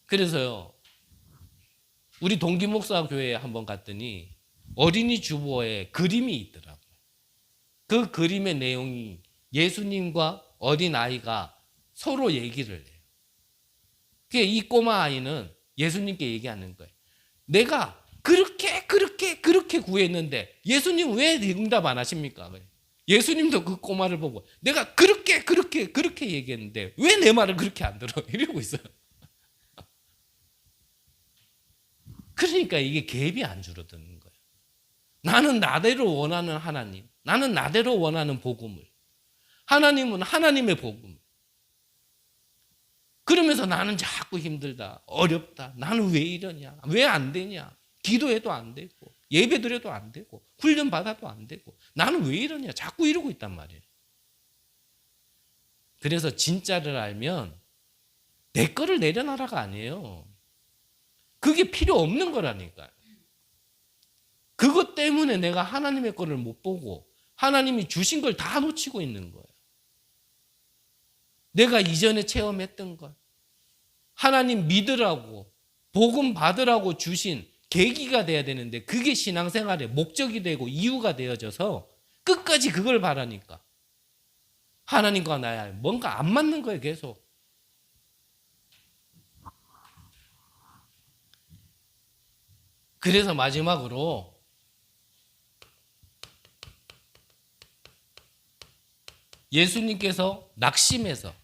그래서요 우리 동기목사 교회에 한번 갔더니 어린이 주보에 그림이 있더라고요. 그 그림의 내용이 예수님과 어린아이가 서로 얘기를 해요. 이 꼬마 아이는 예수님께 얘기하는 거예요. 내가 그렇게 구했는데 예수님 왜 응답 안 하십니까? 예수님도 그 꼬마를 보고 내가 그렇게 얘기했는데 왜 내 말을 그렇게 안 들어? 이러고 있어요. 그러니까 이게 갭이 안 줄어드는 거예요. 나는 나대로 원하는 하나님, 나는 나대로 원하는 복음을, 하나님은 하나님의 복음. 그러면서 나는 자꾸 힘들다, 어렵다, 나는 왜 이러냐, 왜 안 되냐, 기도해도 안 되고, 예배 드려도 안 되고, 훈련 받아도 안 되고, 나는 왜 이러냐, 자꾸 이러고 있단 말이에요. 그래서 진짜를 알면 내 거를 내려놔라가 아니에요. 그게 필요 없는 거라니까요. 그것 때문에 내가 하나님의 거를 못 보고 하나님이 주신 걸 다 놓치고 있는 거예요. 내가 이전에 체험했던 것, 하나님 믿으라고 복음 받으라고 주신 계기가 돼야 되는데 그게 신앙생활의 목적이 되고 이유가 되어져서 끝까지 그걸 바라니까 하나님과 나야 뭔가 안 맞는 거예요. 계속. 그래서 마지막으로 예수님께서 낙심해서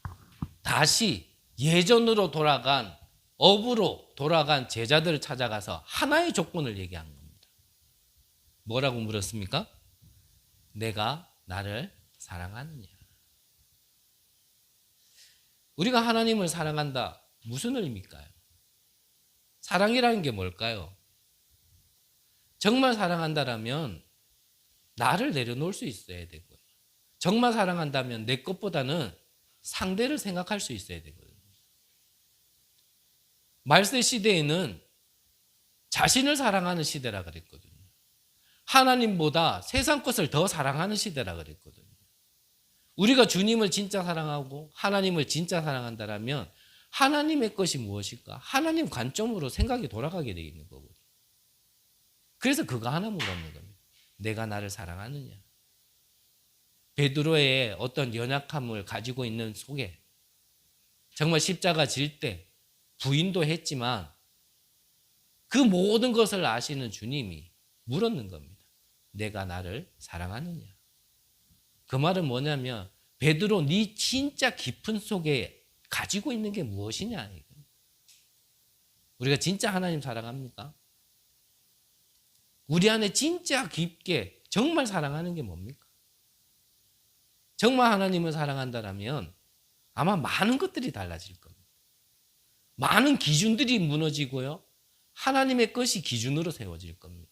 다시 예전으로 돌아간 업으로 돌아간 제자들을 찾아가서 하나의 조건을 얘기한 겁니다. 뭐라고 물었습니까? 내가 나를 사랑하느냐? 우리가 하나님을 사랑한다. 무슨 의미일까요? 사랑이라는 게 뭘까요? 정말 사랑한다라면 나를 내려놓을 수 있어야 되고요. 정말 사랑한다면 내 것보다는 상대를 생각할 수 있어야 되거든요. 말세 시대에는 자신을 사랑하는 시대라 그랬거든요. 하나님보다 세상 것을 더 사랑하는 시대라 그랬거든요. 우리가 주님을 진짜 사랑하고 하나님을 진짜 사랑한다면 하나님의 것이 무엇일까? 하나님 관점으로 생각이 돌아가게 되어 있는 거거든요. 그래서 그거 하나 물었는 겁니다. 내가 나를 사랑하느냐? 베드로의 어떤 연약함을 가지고 있는 속에 정말 십자가 질 때 부인도 했지만 그 모든 것을 아시는 주님이 물었는 겁니다. 내가 나를 사랑하느냐? 그 말은 뭐냐면 베드로 네 진짜 깊은 속에 가지고 있는 게 무엇이냐? 우리가 진짜 하나님 사랑합니까? 우리 안에 진짜 깊게 정말 사랑하는 게 뭡니까? 정말 하나님을 사랑한다면 아마 많은 것들이 달라질 겁니다. 많은 기준들이 무너지고요. 하나님의 것이 기준으로 세워질 겁니다.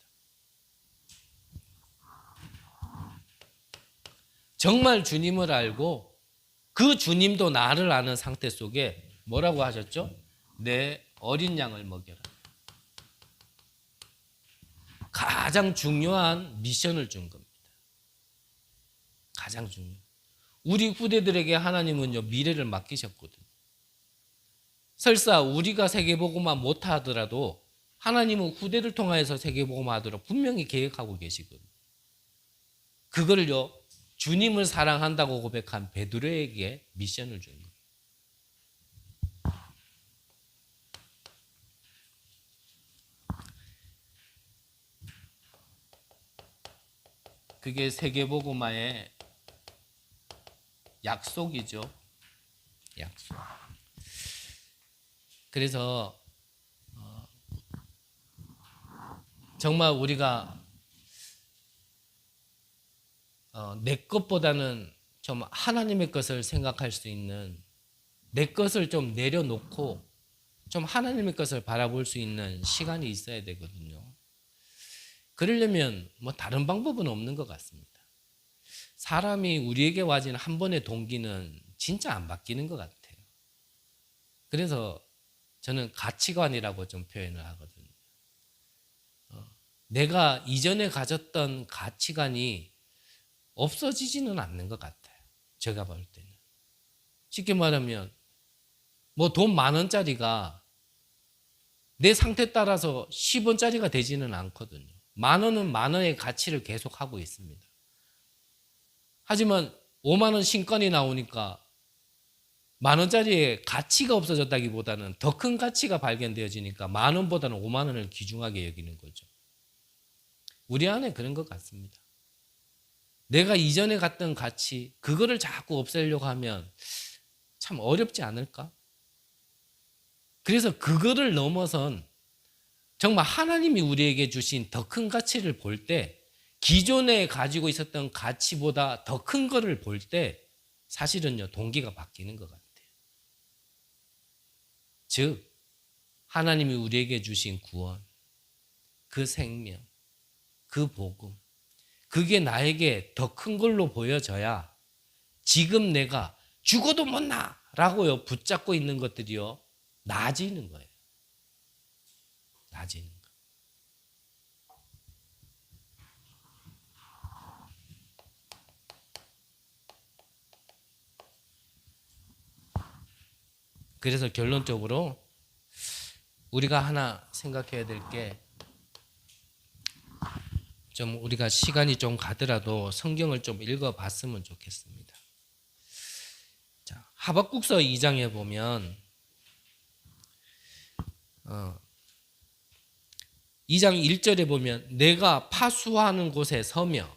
정말 주님을 알고 그 주님도 나를 아는 상태 속에 뭐라고 하셨죠? 내 어린 양을 먹여라. 가장 중요한 미션을 준 겁니다. 가장 중요한. 우리 후대들에게 하나님은요, 미래를 맡기셨거든요. 설사 우리가 세계복음화 못하더라도 하나님은 후대를 통하여서 세계복음화 하도록 분명히 계획하고 계시거든요. 그걸요, 주님을 사랑한다고 고백한 베드로에게 미션을 준 거예요. 그게 세계복음화의 약속이죠. 약속. 그래서 정말 우리가 내 것보다는 좀 하나님의 것을 생각할 수 있는, 내 것을 좀 내려놓고 좀 하나님의 것을 바라볼 수 있는 시간이 있어야 되거든요. 그러려면 뭐 다른 방법은 없는 것 같습니다. 사람이 우리에게 와진 한 번의 동기는 진짜 안 바뀌는 것 같아요. 그래서 저는 가치관이라고 좀 표현을 하거든요. 내가 이전에 가졌던 가치관이 없어지지는 않는 것 같아요. 제가 볼 때는. 쉽게 말하면 뭐 돈 10,000원짜리가 내 상태 따라서 10원짜리가 되지는 않거든요. 10,000원은 10,000원의 가치를 계속하고 있습니다. 하지만 50,000원 신권이 나오니까 10,000원짜리의 가치가 없어졌다기보다는 더 큰 가치가 발견되어지니까 10,000원보다는 50,000원을 귀중하게 여기는 거죠. 우리 안에 그런 것 같습니다. 내가 이전에 갔던 가치, 그거를 자꾸 없애려고 하면 참 어렵지 않을까? 그래서 그거를 넘어선 정말 하나님이 우리에게 주신 더 큰 가치를 볼 때, 기존에 가지고 있었던 가치보다 더 큰 거를 볼 때 사실은요, 동기가 바뀌는 것 같아요. 즉, 하나님이 우리에게 주신 구원, 그 생명, 그 복음, 그게 나에게 더 큰 걸로 보여져야 지금 내가 죽어도 못 나라고요 붙잡고 있는 것들이요 나아지는 거예요. 나아지는 거. 그래서 결론적으로 우리가 하나 생각해야 될 게, 좀 우리가 시간이 좀 가더라도 성경을 좀 읽어봤으면 좋겠습니다. 자, 하박국서 2장에 보면 2장 1절에 보면 내가 파수하는 곳에 서며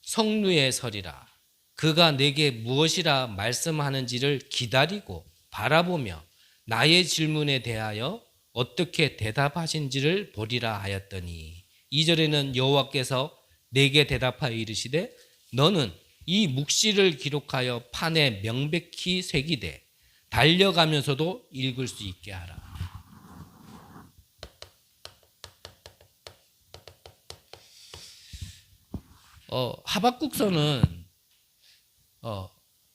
성루에 서리라. 그가 내게 무엇이라 말씀하는지를 기다리고 바라보며 나의 질문에 대하여 어떻게 대답하신지를 보리라 하였더니, 2절에는 여호와께서 내게 대답하여 이르시되 너는 이 묵시를 기록하여 판에 명백히 새기되 달려가면서도 읽을 수 있게 하라. 하박국서는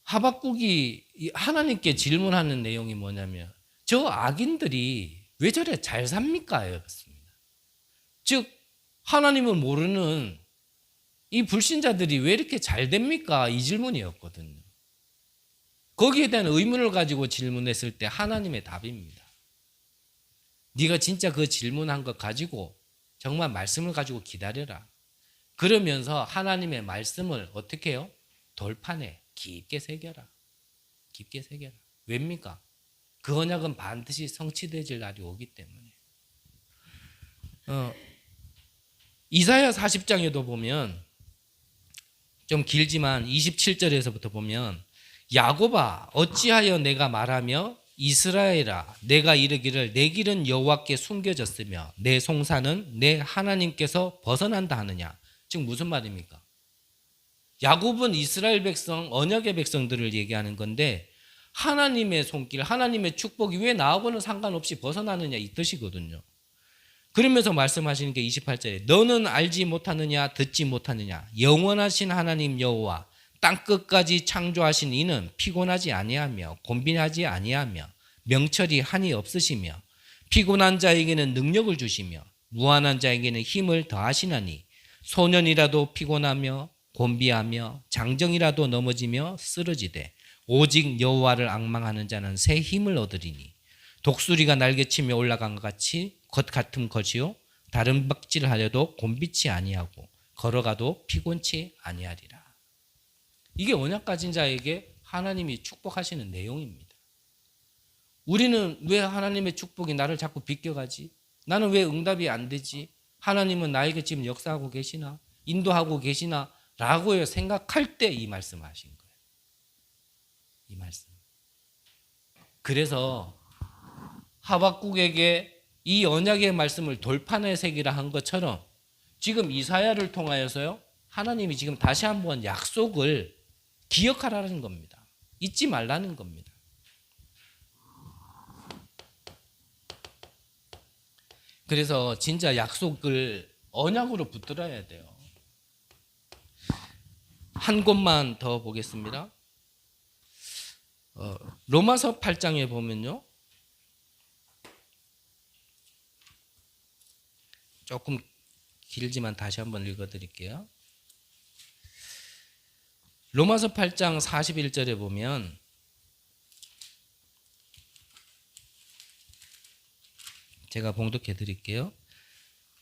하박국이 하나님께 질문하는 내용이 뭐냐면 저 악인들이 왜 저래 잘 삽니까? 였습니다. 즉 하나님을 모르는 이 불신자들이 왜 이렇게 잘 됩니까? 이 질문이었거든요. 거기에 대한 의문을 가지고 질문했을 때 하나님의 답입니다. 네가 진짜 그 질문한 것 가지고 정말 말씀을 가지고 기다려라. 그러면서 하나님의 말씀을 어떻게 해요? 돌판에 깊게 새겨라. 깊게 새겨라. 왜입니까? 그 언약은 반드시 성취되질 날이 오기 때문에. 이사야 40장에도 보면 좀 길지만 27절에서부터 보면 야곱아 어찌하여 내가 말하며 이스라엘아 내가 이르기를 내 길은 여호와께 숨겨졌으며 내 송사는 내 하나님께서 벗어난다 하느냐. 즉 무슨 말입니까? 야곱은 이스라엘 백성 언약의 백성들을 얘기하는 건데 하나님의 손길 하나님의 축복이 왜 나하고는 상관없이 벗어나느냐 이 뜻이거든요. 그러면서 말씀하시는 게 28절에 너는 알지 못하느냐 듣지 못하느냐 영원하신 하나님 여호와 땅끝까지 창조하신 이는 피곤하지 아니하며 곤비하지 아니하며 명철이 한이 없으시며 피곤한 자에게는 능력을 주시며 무한한 자에게는 힘을 더하시나니 소년이라도 피곤하며 곤비하며 장정이라도 넘어지며 쓰러지되 오직 여호와를 앙망하는 자는 새 힘을 얻으리니 독수리가 날개치며 올라간 것 같이 것 같은 것이요 다른 박질하려도 곤비치 아니하고 걸어가도 피곤치 아니하리라. 이게 언약 가진 자에게 하나님이 축복하시는 내용입니다. 우리는 왜 하나님의 축복이 나를 자꾸 비껴가지? 나는 왜 응답이 안 되지? 하나님은 나에게 지금 역사하고 계시나? 인도하고 계시나? 라고 생각할 때 이 말씀을 하신 거예요. 이 말씀. 그래서 하박국에게 이 언약의 말씀을 돌판에 새기라 한 것처럼 지금 이사야를 통하여서요 하나님이 지금 다시 한번 약속을 기억하라는 겁니다. 잊지 말라는 겁니다. 그래서 진짜 약속을 언약으로 붙들어야 돼요. 한 곳만 더 보겠습니다. 로마서 8장에 보면요. 조금 길지만 다시 한번 읽어드릴게요. 로마서 8장 41절에 보면 제가 봉독해 드릴게요.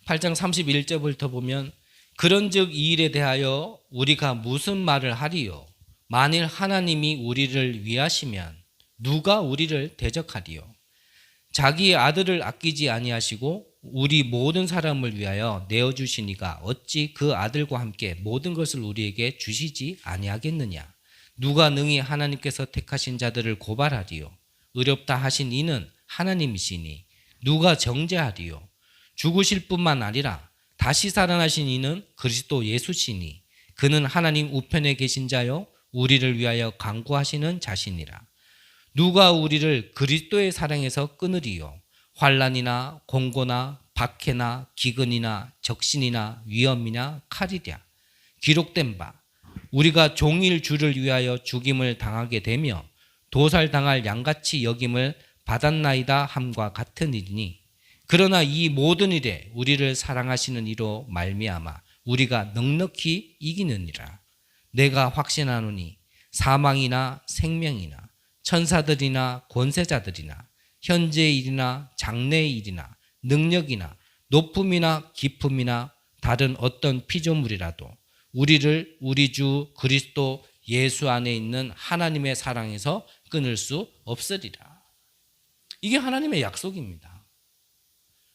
8장 31절부터 보면 그런즉 이 일에 대하여 우리가 무슨 말을 하리요? 만일 하나님이 우리를 위하시면 누가 우리를 대적하리요? 자기의 아들을 아끼지 아니하시고 우리 모든 사람을 위하여 내어주시니가 어찌 그 아들과 함께 모든 것을 우리에게 주시지 아니하겠느냐? 누가 능히 하나님께서 택하신 자들을 고발하리요? 의롭다 하신 이는 하나님이시니 누가 정죄하리요? 죽으실 뿐만 아니라 다시 살아나신 이는 그리스도 예수시니 그는 하나님 우편에 계신 자요 우리를 위하여 간구하시는 자시니라. 누가 우리를 그리스도의 사랑에서 끊으리요? 환난이나 공고나 박해나 기근이나 적신이나 위험이나 칼이랴. 기록된 바 우리가 종일 주를 위하여 죽임을 당하게 되며 도살당할 양같이 여김을 받았나이다 함과 같은 일이니 그러나 이 모든 일에 우리를 사랑하시는 이로 말미암아 우리가 넉넉히 이기느니라. 내가 확신하노니 사망이나 생명이나 천사들이나 권세자들이나 현재의 일이나 장래의 일이나 능력이나 높음이나 깊음이나 다른 어떤 피조물이라도 우리를 우리 주 그리스도 예수 안에 있는 하나님의 사랑에서 끊을 수 없으리라. 이게 하나님의 약속입니다.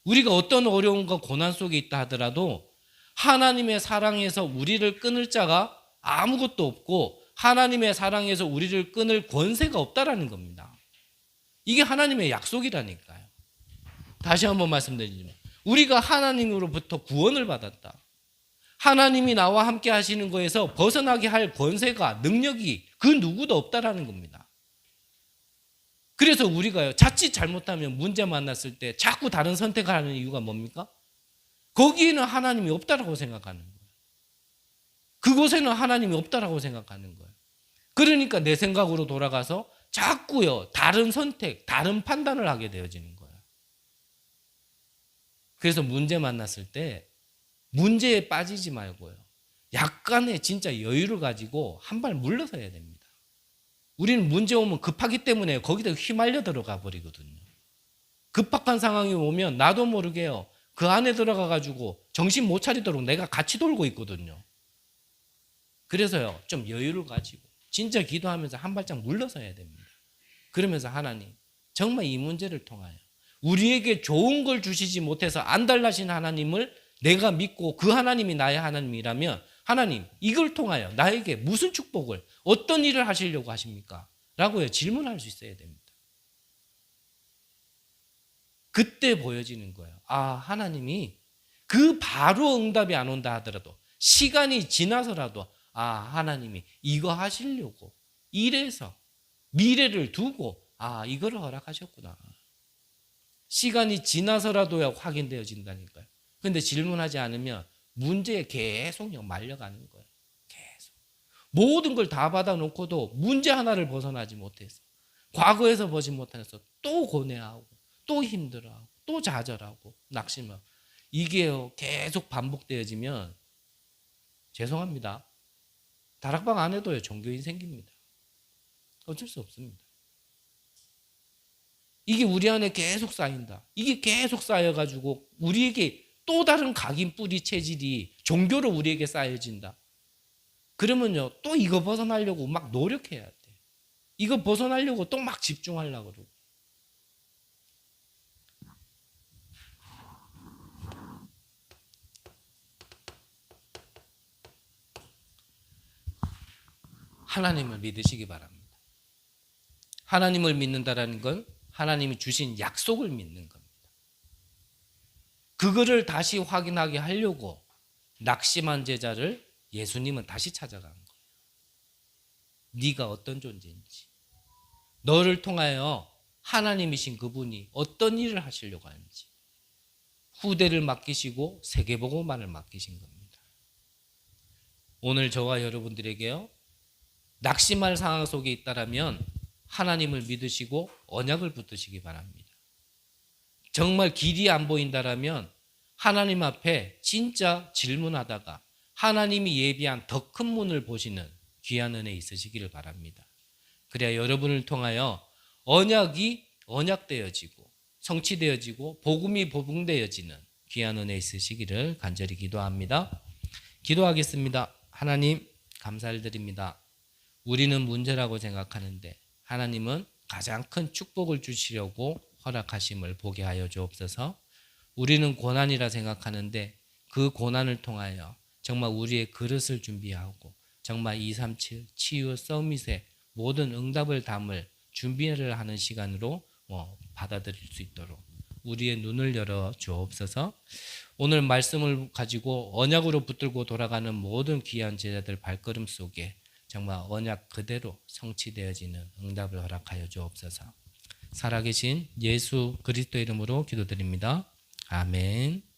우리가 어떤 어려움과 고난 속에 있다 하더라도 하나님의 사랑에서 우리를 끊을 자가 아무것도 없고 하나님의 사랑에서 우리를 끊을 권세가 없다라는 겁니다. 이게 하나님의 약속이라니까요. 다시 한번 말씀드리지만 우리가 하나님으로부터 구원을 받았다. 하나님이 나와 함께 하시는 거에서 벗어나게 할 권세가 능력이 그 누구도 없다라는 겁니다. 그래서 우리가요 자칫 잘못하면 문제 만났을 때 자꾸 다른 선택을 하는 이유가 뭡니까? 거기에는 하나님이 없다라고 생각하는 거예요. 그곳에는 하나님이 없다라고 생각하는 거예요. 그러니까 내 생각으로 돌아가서 자꾸요 다른 선택, 다른 판단을 하게 되어지는 거예요. 그래서 문제 만났을 때 문제에 빠지지 말고요. 약간의 진짜 여유를 가지고 한 발 물러서야 됩니다. 우리는 문제 오면 급하기 때문에 거기다 휘말려 들어가 버리거든요. 급박한 상황이 오면 나도 모르게요. 그 안에 들어가 가지고 정신 못 차리도록 내가 같이 돌고 있거든요. 그래서요, 좀 여유를 가지고 진짜 기도하면서 한 발짝 물러서야 됩니다. 그러면서 하나님, 정말 이 문제를 통하여 우리에게 좋은 걸 주시지 못해서 안달나신 하나님을 내가 믿고 그 하나님이 나의 하나님이라면 하나님, 이걸 통하여 나에게 무슨 축복을, 어떤 일을 하시려고 하십니까? 라고요, 질문할 수 있어야 됩니다. 그때 보여지는 거예요. 아, 하나님이 그 바로 응답이 안 온다 하더라도 시간이 지나서라도 아, 하나님이 이거 하시려고 이래서 미래를 두고 아, 이거를 허락하셨구나. 시간이 지나서라도야 확인되어진다니까요. 근데 질문하지 않으면 문제에 계속 말려가는 거예요. 계속. 모든 걸 다 받아놓고도 문제 하나를 벗어나지 못해서 과거에서 보지 못해서 또 고뇌하고 또 힘들어하고 또 좌절하고 낙심하고 이게요 계속 반복되어지면 죄송합니다. 다락방 안에도요 종교인 생깁니다. 어쩔 수 없습니다. 이게 우리 안에 계속 쌓인다. 이게 계속 쌓여가지고 우리에게 또 다른 각인 뿌리 체질이 종교로 우리에게 쌓여진다. 그러면요 또 이거 벗어나려고 막 노력해야 돼. 이거 벗어나려고 또 막 집중하려고 그러고. 하나님을 믿으시기 바랍니다. 하나님을 믿는다라는 건 하나님이 주신 약속을 믿는 겁니다. 그거를 다시 확인하게 하려고 낙심한 제자를 예수님은 다시 찾아간 거예요. 네가 어떤 존재인지, 너를 통하여 하나님이신 그분이 어떤 일을 하시려고 하는지 후대를 맡기시고 세계복음만을 맡기신 겁니다. 오늘 저와 여러분들에게요 낙심할 상황 속에 있다라면 하나님을 믿으시고 언약을 붙드시기 바랍니다. 정말 길이 안 보인다라면 하나님 앞에 진짜 질문하다가 하나님이 예비한 더 큰 문을 보시는 귀한 은혜 있으시기를 바랍니다. 그래야 여러분을 통하여 언약이 언약되어지고 성취되어지고 복음이 복음되어지는 귀한 은혜 있으시기를 간절히 기도합니다. 기도하겠습니다. 하나님 감사를 드립니다. 우리는 문제라고 생각하는데 하나님은 가장 큰 축복을 주시려고 허락하심을 보게 하여 주옵소서. 우리는 고난이라 생각하는데 그 고난을 통하여 정말 우리의 그릇을 준비하고 정말 237 치유 서밋의 모든 응답을 담을 준비를 하는 시간으로 받아들일 수 있도록 우리의 눈을 열어 주옵소서. 오늘 말씀을 가지고 언약으로 붙들고 돌아가는 모든 귀한 제자들 발걸음 속에 정말 언약 그대로 성취되어지는 응답을 허락하여 주옵소서. 살아계신 예수 그리스도 이름으로 기도드립니다. 아멘.